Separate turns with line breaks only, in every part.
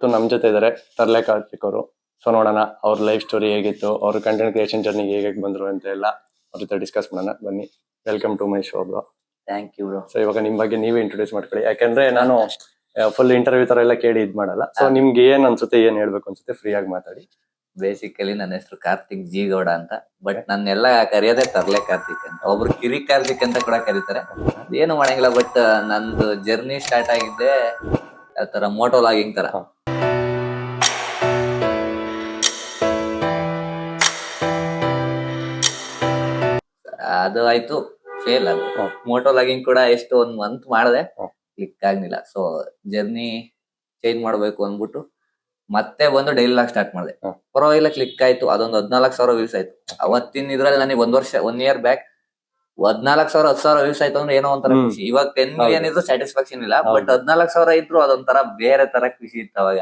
ನಮ್ಮ ಜೊತೆ ಇದ್ದಾರೆ ತರ್ಲೆ ಕಾರ್ತಿಕ್ ಅವರು. ಸೊ ನೋಡೋಣ ಅವ್ರ ಲೈಫ್ ಸ್ಟೋರಿ ಹೇಗಿತ್ತು, ಅವ್ರ ಕಂಟೆಂಟ್ ಕ್ರಿಯೇಷನ್ ಜರ್ನಿಗೆ ಹೇಗೆ ಬಂದ್ರು ಅಂತ ಎಲ್ಲ ಅವ್ರ ಜೊತೆ ಡಿಸ್ಕಸ್ ಮಾಡೋಣ. ಬನ್ನಿ, welcome to my show bro.
Thank you bro.
So ಇವಾಗ ನಿಮ್ ಬಗ್ಗೆ ನೀವೇ ಇಂಟ್ರೊಡ್ಯೂಸ್ ಮಾಡ್ಕೊಳ್ಳಿ, ಯಾಕಂದ್ರೆ ನಾನು ಫುಲ್ ಇಂಟರ್ವ್ಯೂ ತರ ಎಲ್ಲ ಕೇಳಿ ಇದ್ ಮಾಡಲ್ಲ. ಸೊ ನಿಮ್ಗೆ ಏನ್ ಅನ್ಸುತ್ತೆ, ಏನ್ ಹೇಳ್ಬೇಕು ಅನ್ಸುತ್ತೆ, ಫ್ರೀ ಆಗಿ ಮಾತಾಡಿ.
ಬೇಸಿಕಲಿ ನನ್ನ ಹೆಸರು ಕಾರ್ತಿಕ್ ಜಿ ಗೌಡ ಅಂತ, ಬಟ್ ನನ್ನೆಲ್ಲ ಕರೆಯೋದೇ ತರ್ಲೆ ಕಾರ್ತಿಕ್ ಅಂತ. ಒಬ್ರು ಕಿರಿ ಕಾರ್ತಿಕ್ ಅಂತ ಕೂಡ ಕರೀತಾರೆ, ಏನು ಮಾಡಂಗಿಲ್ಲ. ಬಟ್ ನಂದು ಜರ್ನಿ ಸ್ಟಾರ್ಟ್ ಆಗಿದ್ದೆ ಯಾವ ತರ, ಮೋಟೋ ಲಾಗಿಂಗ್ ತರ. ಅದು ಆಯ್ತು, ಫೇಲ್. ಅದು ಮೋಟೋ ಲಾಗಿಂಗ್ ಕೂಡ ಎಷ್ಟು ಒಂದ್ ಮಂತ್ ಮಾಡಿದೆ, ಕ್ಲಿಕ್ ಆಗ್ಲಿಲ್ಲ. ಸೊ ಜರ್ನಿ ಚೇಂಜ್ ಮಾಡ್ಬೇಕು ಅಂದ್ಬಿಟ್ಟು ಮತ್ತೆ ಬಂದು ಡೈಲಿ ಲಾಗ್ ಸ್ಟಾರ್ಟ್ ಮಾಡಿದೆ. ಪರವಾಗಿಲ್ಲ, ಕ್ಲಿಕ್ ಆಯ್ತು. ಅದೊಂದು 14,000 ವ್ಯೂಸ್ ಆಯ್ತು. ಅವತ್ತಿನ ಇದ್ರಲ್ಲಿ ನನಗೆ 1 ಇಯರ್ ಬ್ಯಾಕ್ 14,000 10,000 ವ್ಯೂಸ್ ಆಯ್ತು ಅಂದ್ರೆ ಏನೋ ಒಂಥರ ಖುಷಿ. ಇವಾಗ 10 ಮಿಲಿಯನ್ ಇದ್ರು ಸ್ಯಾಟಿಸ್ಫ್ಯಾಕ್ಷನ್ ಇಲ್ಲ, ಬಟ್ 14,000 ಇದ್ರು ಅದೊಂಥರ ಬೇರೆ ತರ ಖುಷಿ ಇತ್ತು ಅವಾಗ.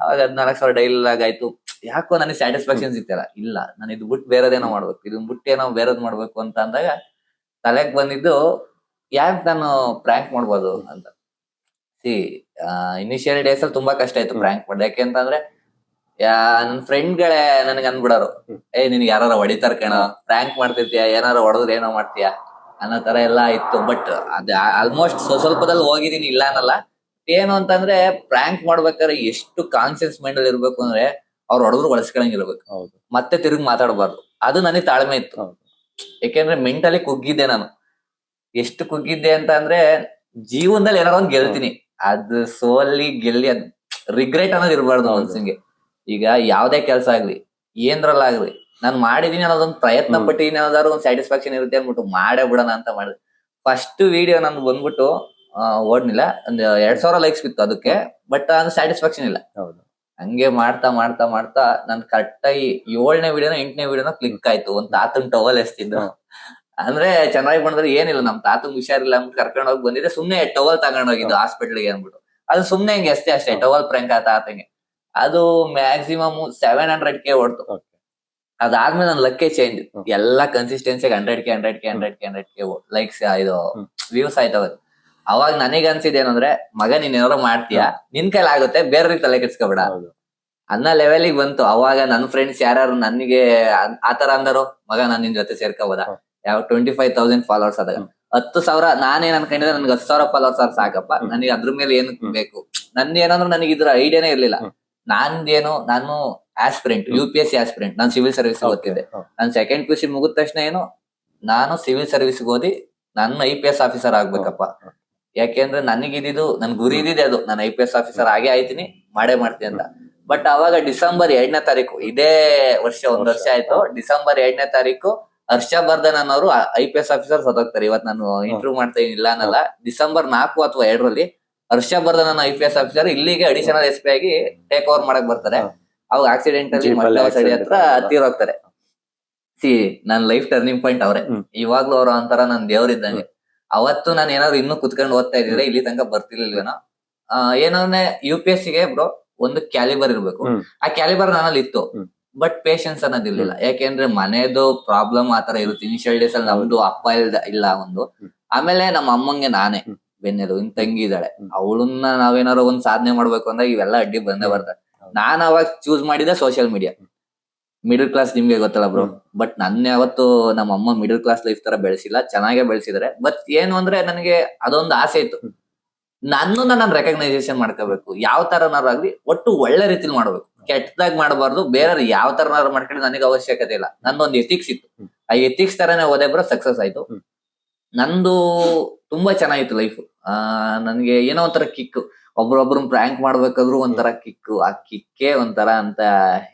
ಅವಾಗ 14,000 ಡೈಲಿ ಲಾಗ್ ಆಯ್ತು. ಯಾಕೋ ನನಗೆ ಸ್ಯಾಟಿಸ್ಫ್ಯಾಕ್ಷನ್ ಸಿಗ್ತಿಲ್ಲ. ಇಲ್ಲ, ನಾನು ಇದು ಬಿಟ್ಟು ಬೇರೆದೇನೋ ಮಾಡ್ಬೇಕು, ಇದನ್ ಬಿಟ್ಟು ಏನೋ ಬೇರೆದ್ ಮಾಡ್ಬೇಕು ಅಂತ ಅಂದಾಗ ತಲೆಗ್ ಬಂದಿದ್ದು ಯಾಕೆ ನಾನು ಪ್ರ್ಯಾಂಕ್ ಮಾಡ್ಬೋದು ಅಂತ. ಇನಿಷಿಯಲ್ ಡೇಸ್ ಅಲ್ಲಿ ತುಂಬಾ ಕಷ್ಟ ಆಯ್ತು ಪ್ರ್ಯಾಂಕ್ ಮಾಡೋದು. ಯಾಕೆಂತಂದ್ರೆ ನನ್ ಫ್ರೆಂಡ್ಗಳೇ ನನ್ಗೆ ಅನ್ಬಿಡೋರು, ನಿನ್ಗೆ ಯಾರು ಹೊಡಿತಾರ ಕಣ, ಪ್ರ್ಯಾಂಕ್ ಮಾಡ್ತಿರ್ತೀಯ, ಏನಾರು ಹೊಡೆದ್ರೆ ಏನೋ ಮಾಡ್ತೀಯ ಅನ್ನೋ ತರ ಎಲ್ಲಾ ಇತ್ತು. ಬಟ್ ಅದ ಆಲ್ಮೋಸ್ಟ್ ಸ್ವಲ್ಪದಲ್ಲಿ ಹೋಗಿದೀನಿ, ಇಲ್ಲ ಅನ್ನಲ್ಲ. ಏನು ಅಂತಂದ್ರೆ ಪ್ರ್ಯಾಂಕ್ ಮಾಡ್ಬೇಕಾದ್ರೆ ಎಷ್ಟು ಕಾನ್ಶಿಯಸ್ ಮೈಂಡ್ ಅಲ್ಲಿ ಇರ್ಬೇಕು ಅಂದ್ರೆ, ಅವ್ರು ಹೊಡೆದ್ರು ಒಳಸ್ಕೊಳಂಗಿರ್ಬೇಕು, ಮತ್ತೆ ತಿರುಗಿ ಮಾತಾಡಬಾರ್ದು. ಅದು ನನಗೆ ತಾಳ್ಮೆ ಇತ್ತು. ಯಾಕೆಂದ್ರೆ ಮೆಂಟಲಿ ಕುಗ್ಗಿದ್ದೆ ನಾನು. ಎಷ್ಟು ಕುಗ್ಗಿದ್ದೆ ಅಂತ ಅಂದ್ರೆ, ಜೀವನದಲ್ಲಿ ಏನಾರ ಒಂದ್ ಗೆಲ್ತೀನಿ, ಅದು ಸೋಲಿ ಗೆಲ್ಲಿ ಅದ್ ರಿಗ್ರೆಟ್ ಅನ್ನೋದು ಇರಬಾರ್ದು ಮನ್ಸಿಗೆ. ಈಗ ಯಾವ್ದೇ ಕೆಲ್ಸ ಆಗ್ಲಿ, ಏನ್ರಲ್ಲಾಗ್ಲಿ, ನಾನ್ ಮಾಡಿದೀನಿ ಅನ್ನೋದೊಂದು ಪ್ರಯತ್ನ ಪಟ್ಟಿನಿ ಅನ್ನೋದಾದ್ರು ಒಂದ್ ಸ್ಯಾಟಿಸ್ಫ್ಯಾಕ್ಷನ್ ಇರುತ್ತೆ ಅಂದ್ಬಿಟ್ಟು ಮಾಡೇ ಬಿಡೋಣ ಅಂತ ಮಾಡಿದೆ. ಫಸ್ಟ್ ವಿಡಿಯೋ ನಂದು ಬಂದ್ಬಿಟ್ಟು ಓಡ್ನಿಲ್ಲ, ಒಂದ್ 2,000 ಲೈಕ್ಸ್ ಬಿತ್ತು ಅದಕ್ಕೆ, ಬಟ್ ಅದು ಸ್ಯಾಟಿಸ್ಫ್ಯಾಕ್ಷನ್ ಇಲ್ಲ. ಹಂಗೆ ಮಾಡ್ತಾ ಮಾಡ್ತಾ ಮಾಡ್ತಾ ನನ್ ಕರೆಕ್ಟಾಗಿ 7ನೇ ವಿಡಿಯೋನ 8ನೇ ವಿಡಿಯೋನ ಕ್ಲಿಕ್ ಆಯ್ತು. ಒಂದ್ ತಾತನ್ ಟವಲ್ ಎಸ್ತಿದ್ದು, ಅಂದ್ರೆ ಚೆನ್ನಾಗಿ ಬಂದ್ರೆ ಏನಿಲ್ಲ, ನಮ್ ತಾತಂಗ್ ಹುಷಾರಿಲ್ಲ ಅಂದ್ಬಿಟ್ಟು ಕರ್ಕೊಂಡ್ ಹೋಗಿ ಬಂದಿದ್ದೆ. ಸುಮ್ನೆ ಟವಲ್ ತಗೊಂಡ್ ಹೋಗಿದ್ದು ಹಾಸ್ಪಿಟ್ಲಿಗೆ ಅಂದ್ಬಿಟ್ಟು, ಅದು ಸುಮ್ನೆ ಹಿಂಗೆ ಅಷ್ಟೇ ಟವಲ್ ಪ್ರ್ಯಾಂಕ್ ಆ ತಾತಂಗೆ. ಅದು ಮ್ಯಾಕ್ಸಿಮಮ್ 700K ಓಡ್ತು. ಅದಾದ್ಮೇಲೆ ನನ್ ಲಕ್ಕೇ ಚೇಂಜ್. ಎಲ್ಲಾ ಕನ್ಸಿಸ್ಟೆನ್ಸಿಗೆ 100K ಲೈಕ್ಸ್ ಇದು ವ್ಯೂಸ್ ಆಯ್ತವ. ಅವಾಗ ನನಗ್ ಅನ್ಸಿದ್ದೇನಂದ್ರೆ, ಮಗ ನೀನ್ ಏನಾರು ಮಾಡ್ತೀಯಾ, ನಿನ್ ಕೈಲಿ ಆಗುತ್ತೆ, ಬೇರೆಯವ್ರಿಗೆ ತಲೆ ಕೆಡ್ಸ್ಕೊಬೇಡ ಅನ್ನೋ ಲೆವೆಲಿಗೆ ಬಂತು. ಅವಾಗ ನನ್ ಫ್ರೆಂಡ್ಸ್ ಯಾರು ನನಗೆ ಆತರ ಅಂದರು, ಮಗ ನಾನ್ ನಿನ್ ಜೊತೆ ಸೇರ್ಕೋಬೋದ, ಯಾವ 25,000 ಫಾಲೋವರ್ಸ್ ಆದಾಗ 10,000 ನಾನೇನ್ ಅನ್ಕೊಂಡಿದ್ದೆ, ನನ್ಗೆ 10,000 ಫಾಲೋವರ್ಸ್ ಆದ್ರೆ ಸಾಕಪ್ಪ, ನನಗೆ ಅದ್ರ ಮೇಲೆ ಏನ್ ಬೇಕು. ನಂದೇನಂದ್ರೆ ನನಗೆ ಇದ್ರ ಐಡಿಯಾನೇ ಇರ್ಲಿಲ್ಲ. ನಾನು ಆಸ್ಪಿರೆಂಟ್, UPSC ಆಸ್ಪಿರೆಂಟ್, ನಾನು ಸಿವಿಲ್ ಸರ್ವಿಸ್ ಓದ್ತಿದ್ದೆ. ನಾನು 2nd PUC ಮುಗಿದ ತಕ್ಷಣ ನಾನು ಸಿವಿಲ್ ಸರ್ವಿಸ್ ಓದಿ ನಾನು IPS ಆಫೀಸರ್ ಆಗ್ಬೇಕಪ್ಪ. ಯಾಕೆಂದ್ರೆ ನನಗಿದ್ದು ನನ್ ಗುರಿ ಇದಿದೆ, ಅದು ನಾನು IPS ಆಫೀಸರ್ ಆಗೇ ಆಯ್ತೀನಿ, ಮಾಡೇ ಮಾಡ್ತೀನಿ ಅಂತ. ಬಟ್ ಅವಾಗ ಡಿಸೆಂಬರ್ 2ನೇ ತಾರೀಕು, ಇದೇ ವರ್ಷ 1 ವರ್ಷ ಆಯ್ತು, ಡಿಸೆಂಬರ್ 2ನೇ ತಾರೀಕು ಹರ್ಷವರ್ಧನ್ ಅನ್ನೋರು IPS ಆಫೀಸರ್ ಸತ್ತೋಗ್ತಾರೆ. ಇವತ್ತು ನಾನು ಇಂಟರ್ವ್ಯೂ ಮಾಡ್ತಾ ಇಲ್ಲ ಅನ್ನಲ್ಲ, ಡಿಸೆಂಬರ್ 4 ಅಥವಾ 2ರಲ್ಲಿ ಹರ್ಷವರ್ಧನ್ ಅನ್ನೋ IPS ಆಫೀಸರ್ ಇಲ್ಲಿಗೆ ಅಡಿಷನಲ್ SP ಆಗಿ ಟೇಕ್ ಓವರ್ ಮಾಡಕ್ ಬರ್ತಾರೆ. ಅವಾಗ ಆಕ್ಸಿಡೆಂಟ್ ಅಲ್ಲಿ ಮಡ್ಲವಾಸಡಿ ಹತ್ರ ತೀರೋಗ್ತಾರೆ. ನನ್ ಲೈಫ್ ಟರ್ನಿಂಗ್ ಪಾಯಿಂಟ್ ಅವ್ರೆ. ಇವಾಗ್ಲೂ ಅವ್ರ ಒಂಥರ ನನ್ ದೇವ್ರಿದ್ದಂಗೆ. ಅವತ್ತು ನಾನು ಏನಾದ್ರು ಇನ್ನೂ ಕುತ್ಕೊಂಡು ಓದ್ತಾ ಇದ್ರೆ ಇಲ್ಲಿ ತನಕ ಬರ್ತಿರ್ಲಿಲ್ವೇನೋ. ಏನಂದ್ರೆ UPSCಗೆ ಬ್ರೋ ಒಂದು ಕ್ಯಾಲಿಬರ್ ಇರ್ಬೇಕು. ಆ ಕ್ಯಾಲಿಬರ್ ನನ್ನಲ್ಲಿ ಇತ್ತು, ಬಟ್ ಪೇಶನ್ಸ್ ಅನ್ನೋದಿರ್ಲಿಲ್ಲ. ಯಾಕೆಂದ್ರೆ ಮನೆದು ಪ್ರಾಬ್ಲಮ್ ಆತರ ಇರುತ್ತೆ. ಇನಿಷಿಯಲ್ ಡೇಸ್ ಅಲ್ಲಿ ನಮ್ದು ಅಪ್ಪ ಇಲ್ಲ ಒಂದು, ಆಮೇಲೆ ನಮ್ಮ ಅಮ್ಮಂಗೆ ನಾನೇ ಬೆನ್ನೆಲು. ಇನ್ ತಂಗಿ ಇದ್ದಾಳೆ, ಅವಳನ್ನ ನಾವೇನಾರು ಒಂದ್ ಸಾಧನೆ ಮಾಡ್ಬೇಕು ಅಂದ್ರೆ ಇವೆಲ್ಲ ಅಡ್ಡಿ ಬಂದೇ ಬರ್ತಾರೆ. ನಾನ್ ಅವಾಗ ಚೂಸ್ ಮಾಡಿದೆ ಸೋಷಿಯಲ್ ಮೀಡಿಯಾ. ಮಿಡಲ್ ಕ್ಲಾಸ್ ನಿಮ್ಗೆ ಗೊತ್ತಲ್ಲ ಬ್ರೋ, ಬಟ್ ನನ್ನ ಯಾವತ್ತು ನಮ್ಮ ಅಮ್ಮ ಮಿಡಲ್ ಕ್ಲಾಸ್ ಲೈಫ್ ತರ ಬೆಳೆಸಿಲ್ಲ, ಚೆನ್ನಾಗೇ ಬೆಳೆಸಿದಾರೆ. ಬಟ್ ಏನು ಅಂದ್ರೆ ನನಗೆ ಅದೊಂದು ಆಸೆ ಇತ್ತು, ನಾನು ರೆಕಗ್ನೈಸೇಷನ್ ಮಾಡ್ಕೋಬೇಕು. ಯಾವ ತರನಾರಾಗ್ಲಿ ಒಟ್ಟು ಒಳ್ಳೆ ರೀತಿಲಿ ಮಾಡ್ಬೇಕು, ಕೆಟ್ಟದಾಗ ಮಾಡಬಾರ್ದು. ಬೇರೆ ಯಾವ ತರನಾರು ಮಾಡ್ಕೊಂಡು ನನಗೆ ಅವಶ್ಯಕತೆ ಇಲ್ಲ. ನಂದೊಂದು ಎಥಿಕ್ಸ್ ಇತ್ತು, ಆ ಎಥಿಕ್ಸ್ ತರನೇ ಹೋದೆ ಬ್ರೋ. ಸಕ್ಸಸ್ ಆಯ್ತು ನಂದು, ತುಂಬಾ ಚೆನ್ನಾಗಿತ್ತು ಲೈಫ್. ನನ್ಗೆ ಏನೋ ಒಂಥರ ಕಿಕ್, ಒಬ್ರೊಬ್ರನ್ನ ಪ್ರ್ಯಾಂಕ್ ಮಾಡ್ಬೇಕಾದ್ರು ಒಂಥರ ಕಿಕ್. ಆ ಕಿಕ್ಕೇ ಒಂಥರ ಅಂತ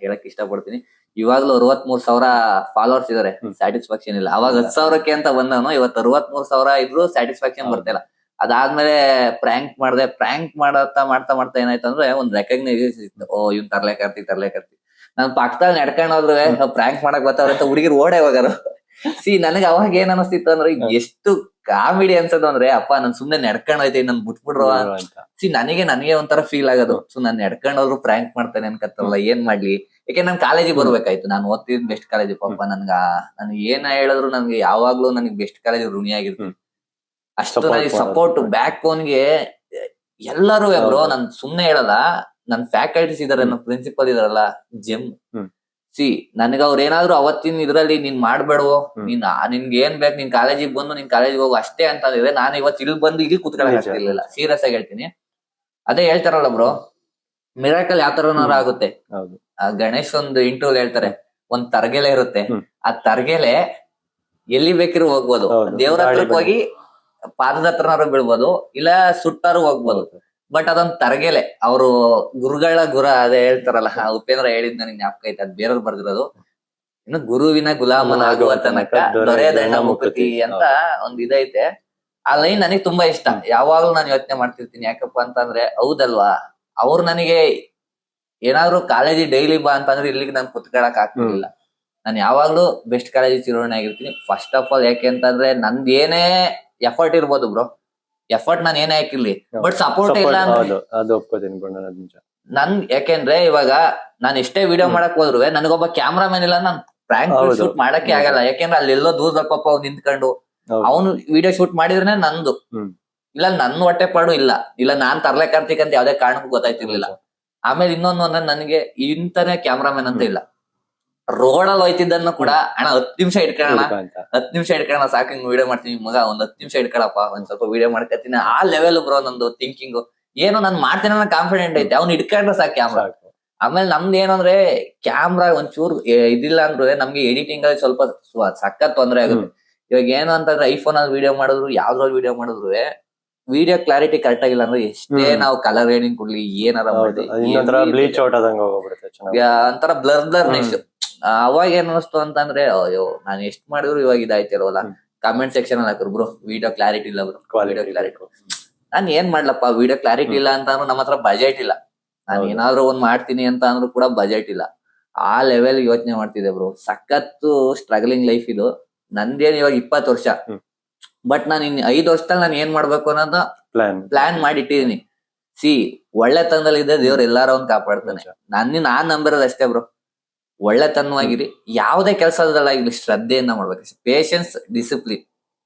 ಹೇಳಕ್ ಇಷ್ಟಪಡ್ತೀನಿ. ಇವಾಗ್ಲೂ 63,000 ಫಾಲೋವರ್ಸ್ ಇದಾರೆ, ಸ್ಯಾಟಿಸ್ಫ್ಯಾಕ್ಷನ್ ಇಲ್ಲ. ಅವಾಗ 10,000K ಅಂತ ಬಂದವನು, ಇವತ್ತು 63,000 ಇದ್ರು ಸ್ಯಾಟಿಸ್ಫ್ಯಾಕ್ಷನ್ ಬರ್ತಿಲ್ಲ. ಅದಾದ್ಮೇಲೆ ಪ್ರ್ಯಾಂಕ್ ಮಾಡ್ತಾ ಮಾಡ್ತಾ ಏನಾಯ್ತು ಅಂದ್ರೆ, ಒಂದ್ ರೆಕಗ್ನೈಸೇಷನ್ ಇತ್ತು. ಇವ್ನ್ ತರ್ಲೆ ಕಾರ್ತಿಕ್. ನಾನ್ ಪಕ್ಕದಲ್ಲಿ ನಡ್ಕೊಂಡ್ ಹೋದ್ರೆ ಪ್ರ್ಯಾಂಕ್ ಮಾಡಕ್ ಬರ್ತಾವ್ರೆ ಅಂತ ಹುಡುಗಿರು ಓಡೇ ಹೋಗಾರು. ನನಗೆ ಅವಾಗ ಏನ್ ಅನಿಸ್ತಿತ್ತು ಅಂದ್ರೆ, ಎಷ್ಟು ಕಾಮಿಡಿ ಅನ್ಸೋದು ಅಂದ್ರೆ, ಅಪ್ಪ ನಾನ್ ಸುಮ್ನೆ ನಡ್ಕೊಂಡ್ ಹೋಯ್ತೀನಿ, ನನ್ ಬಿಟ್ಬಿಡ್ರುವ. ನನಗೆ ಒಂಥರ ಫೀಲ್ ಆಗೋದು. ನಾನ್ ನಡ್ಕೊಂಡ್ ಹೋದ್ರು ಪ್ರ್ಯಾಂಕ್ ಮಾಡ್ತಾನೆ ಅನ್ಕತ್ತಲ್ಲ, ಏನ್ ಮಾಡ್ಲಿ. ಯಾಕೆ ನಾನ್ ಕಾಲೇಜಿಗೆ ಬರ್ಬೇಕಾಯ್ತು, ನಾನು ಓದ್ತಿದ್ ಬೆಸ್ಟ್ ಕಾಲೇಜ್. ಪಾಪ ನನ್ಗೆ ಏನ್ ಹೇಳಿದ್ರು ನನ್ಗೆ ಯಾವಾಗ್ಲೂ ನನಗೆ ಬೆಸ್ಟ್ ಕಾಲೇಜ್ ಋಣಿಯಾಗಿರ್ತೀನಿ. ಅಷ್ಟು ನನಗೆ ಸಪೋರ್ಟ್, ಬ್ಯಾಕ್ ಬೋನ್ಗೆ ಎಲ್ಲರೂ ಬ್ರೋ. ನಾನ್ ಸುಮ್ನೆ ಹೇಳಲ್ಲ, ನನ್ ಫ್ಯಾಕಲ್ಟೀಸ್ ಇದಾರೆ, ನನ್ನ ಪ್ರಿನ್ಸಿಪಲ್ ಇದಾರಲ್ಲ, ಜೆಮ್.
ಹ್ಮ್.
ಸಿ ನನಗ ಅವ್ರ ಏನಾದ್ರು ಅವತ್ತಿನ ಇದ್ರಲ್ಲಿ ನೀನ್ ಮಾಡ್ಬೇಡವೋ, ನಿನ್ಗೆ ಏನ್ ಬೇಕು, ನೀನ್ ಕಾಲೇಜಿಗೆ ಬಂದು ನೀನ್ ಕಾಲೇಜಿಗೆ ಹೋಗು ಅಷ್ಟೇ ಅಂತಂದಿದ್ರೆ ನಾನು ಇವತ್ತು ಇಲ್ಲಿ ಬಂದು ಇಲ್ಲಿ ಕುತ್ಕೊಳಕ್
ನಿಜ,
ಆಗ್ತಿರ್ಲಿಲ್ಲ.
ನಿಜ.
ಸೀರಿಯಸ್ ಆಗಿ ಹೇಳ್ತೀನಿ. ಅದೇ ಹೇಳ್ತಾರಲ್ಲ ಬ್ರೋ, ಮಿರಾಕಲ್ ಯಾವ ತರನಾರ ಆಗುತ್ತೆ.
ಹೌದು.
ಗಣೇಶ್ ಒಂದು ಇಂಟರ್ವ್ಯೂ ಹೇಳ್ತಾರೆ, ಒಂದ್ ತರಗೆಲೆ ಇರುತ್ತೆ,
ಹ್ಮ್.
ಆ ತರಗೆಲೆ ಎಲ್ಲಿ ಬೇಕಿರೋ ಹೋಗ್ಬೋದು.
ಹೌದು.
ದೇವ್ರ
ಗಾಳಿ
ಹತ್ರಕ್ ಹೋಗಿ ಪಾದದ ಹತ್ರನಾರು ಬೀಳ್ಬೋದು, ಇಲ್ಲ ಸುಟ್ಟಾರು ಹೋಗ್ಬೋದು. ಬಟ್ ಅದೊಂದ್ ತರಗೆಲೆ. ಅವರು ಗುರುಗಳ ಅದೇ ಹೇಳ್ತಾರಲ್ಲ, ಉಪೇಂದ್ರ ಹೇಳಿದ್ ನನಗೆ ಜ್ಞಾಪಕ ಐತೆ, ಅದ್ ಬೇರೆಯವ್ರು ಬರ್ದಿರೋದು. ಇನ್ನು ಗುರುವಿನ ಗುಲಾಮನಾಗುವ ತನಕ ದೊರೆ ದಂಡ ಮುಕುತಿ ಅಂತ ಒಂದ್ ಇದೈತೆ. ಆ ಲೈನ್ ನನಗೆ ತುಂಬಾ ಇಷ್ಟ. ಯಾವಾಗ್ಲೂ ನಾನು ಯೋಚನೆ ಮಾಡ್ತಿರ್ತೀನಿ, ಯಾಕಪ್ಪ ಅಂತಂದ್ರೆ ಹೌದಲ್ವಾ, ಅವ್ರು ನನಗೆ ಏನಾದ್ರು ಕಾಲೇಜಿಗೆ ಡೈಲಿ ಬಾ ಅಂತಂದ್ರೆ ಇಲ್ಲಿಗೆ ನಾನು ಕುತ್ಕೊಳಕ್ ಆಗ್ತಿರ್ಲಿಲ್ಲ. ನಾನು ಯಾವಾಗ್ಲೂ ಬೆಸ್ಟ್ ಕಾಲೇಜ್ ಚಿರೋಣಿ ಆಗಿರ್ತೀನಿ. ಫಸ್ಟ್ ಆಫ್ ಆಲ್ ಯಾಕೆ ಅಂತಂದ್ರೆ ನಂದ್ ಏನೇ ಎಫರ್ಟ್ ಇರ್ಬೋದು ಬ್ರೋ, ಎಫರ್ಟ್ ನಾನು ಏನೇ ಹಾಕಿರ್ಲಿ, ಬಟ್ ಸಪೋರ್ಟ್ ಇಲ್ಲ ಅಂದ್ರೆ
ಅದು ಒಪ್ಕೋತೀನಿ ಬ್ರೋ, ನಾನು ನಿಜ.
ಯಾಕೆಂದ್ರೆ ಇವಾಗ ನಾನು ಎಷ್ಟೇ ವಿಡಿಯೋ ಮಾಡಕ್ ಹೋದ್ರು ನನಗೊಬ್ಬ ಕ್ಯಾಮ್ರಾಮನ್ ಇಲ್ಲ, ನಾನ್ ಪ್ರಾಂಕ್ ಶೂಟ್ ಮಾಡಕ್ಕೆ ಆಗಲ್ಲ. ಯಾಕೆಂದ್ರೆ ಅಲ್ಲೆಲ್ಲೋ ದೂರದ ಪಾಪ ಅವ್ನು ನಿಂತ್ಕೊಂಡು ಅವನು ವಿಡಿಯೋ ಶೂಟ್ ಮಾಡಿದ್ರೆ ನಂದು, ಇಲ್ಲ ನನ್ನ ಹೊಟ್ಟೆ ಪಾಡು ಇಲ್ಲ ನಾನ್ ತರ್ಲೆ ಕಾರ್ತಿಕ್ ಅಂತ ಯಾವ್ದೇ ಕಾರಣಕ್ಕೂ ಗೊತ್ತಾಯ್ತಿರ್ಲಿಲ್ಲ. ಆಮೇಲೆ ಇನ್ನೊಂದು ಅಂದ್ರೆ ನನಗೆ ಇಂತಾನೆ ಕ್ಯಾಮ್ರಾಮನ್ ಅಂತ ಇಲ್ಲ. ರೋಡಲ್ಲಿ ಹೋಯ್ತಿದ್ದನ್ನು ಕೂಡ ಅಣ್ಣ 10 ನಿಮಿಷ ಇಟ್ಕೊಳ್ಳೋಣ, 10 ನಿಮಿಷ ಇಟ್ಕೊಳ್ಳೋಣ ಸಾಕು, ಹಿಂಗ್ ವಿಡಿಯೋ ಮಾಡ್ತೀನಿ ಮಗ, ಒಂದ್ 10 ನಿಮಿಷ ಇಟ್ಕೊಳಪ್ಪ, ಒಂದ್ ಸ್ವಲ್ಪ ವಿಡಿಯೋ ಮಾಡ್ಕೊತೀನಿ. ಆ ಲೆವೆಲ್ ಬ್ರೋ ನಂದು ಥಿಂಕಿಂಗ್. ಏನೋ ನಾನ್ ಮಾಡ್ತೀನಿ ಅನ್ನೋ ಕಾನ್ಫಿಡೆಂಟ್ ಐತೆ, ಅವ್ನು ಇಟ್ಕೊಂಡ್ರೆ ಸಾಕು ಕ್ಯಾಮ್ರಾ. ಆಮೇಲೆ ನಮ್ದು ಏನಂದ್ರೆ ಕ್ಯಾಮ್ರಾ ಒಂಚೂರು ಇದಿಲ್ಲ ಅಂದ್ರೆ ನಮ್ಗೆ ಎಡಿಟಿಂಗ್ ಅಲ್ಲಿ ಸ್ವಲ್ಪ ಸಖತ್ ತೊಂದ್ರೆ ಆಗುತ್ತೆ. ಇವಾಗ ಏನು ಅಂತಂದ್ರೆ ಐಫೋನ್ ಅಲ್ಲಿ ವಿಡಿಯೋ ಮಾಡಿದ್ರು, ಯಾವ್ದ್ರಲ್ಲಿ ವಿಡಿಯೋ ಮಾಡಿದ್ರು ವಿಡಿಯೋ ಕ್ಲಾರಿಟಿ ಕರೆಕ್ಟ್ ಆಗಿಲ್ಲ ಅಂದ್ರೆ ಎಷ್ಟೇ ನಾವು ಕಲರ್ ರೇಡಿಂಗ್ ಕೊಡ್ಲಿ, ಏನಾರ ಮಾಡಿ ಒಂಥರ ಬ್ಲರ್ನೆಸ್. ಅವಾಗ ಏನ್ ಅನಿಸ್ತು ಅಂತಂದ್ರೆ, ಅಯ್ಯೋ ನಾನ್ ಎಷ್ಟ್ ಮಾಡಿದ್ರು ಇವಾಗ ಇದಾಯ್ತಿರೋಲ್ಲ. ಕಮೆಂಟ್ ಸೆಕ್ಷನ್ ಅಲ್ಲಿ ಹಾಕಿದ್ರು, ಬ್ರೋ ವಿಡಿಯೋ ಕ್ಲಾರಿಟಿ ಇಲ್ಲ ಬ್ರೋ, ವಿಡಿಯೋ ಕ್ಲಾರಿಟಿ. ನಾನ್ ಏನ್ ಮಾಡ್ಲಪ್ಪ, ವಿಡಿಯೋ ಕ್ಲಾರಿಟಿ ಇಲ್ಲ ಅಂತ ಅಂದ್ರೆ ನಮ್ಮ ಹತ್ರ ಬಜೆಟ್ ಇಲ್ಲ. ನಾನು ಏನಾದ್ರು ಒಂದ್ ಮಾಡ್ತೀನಿ ಅಂತ ಅಂದ್ರೂ ಕೂಡ ಬಜೆಟ್ ಇಲ್ಲ. ಆ ಲೆವೆಲ್ ಯೋಚನೆ ಮಾಡ್ತಿದ್ದೆ ಬ್ರೋ. ಸಖತ್ತು ಸ್ಟ್ರಗಲಿಂಗ್ ಲೈಫ್ ಇದು. ನಂದೇನ್ ಇವಾಗ 20 ವರ್ಷ, ಬಟ್ ನಾನು ಇನ್ 5 ವರ್ಷದಲ್ಲಿ ನಾನು ಏನ್ ಮಾಡ್ಬೇಕು ಅನ್ನೋದ ಪ್ಲಾನ್ ಮಾಡಿ ಇಟ್ಟಿದೀನಿ. ಸಿ ಒಳ್ಳೆತನದಲ್ಲಿ ಇದ್ದರೆ ದೇವ್ರು ಎಲ್ಲಾರ ಒಂದ್ ಕಾಪಾಡ್ತಾನೆ. ನಾನ್ ನಂಬಿರೋದು ಅಷ್ಟೇ ಬ್ರೋ, ಒಳ್ಳೆತನವಾಗಿರಿ, ಯಾವ್ದೇ ಕೆಲಸದಲ್ಲಾಗ್ಲಿ ಶ್ರದ್ಧೆಯಿಂದ ಮಾಡ್ಬೇಕು. Patience, discipline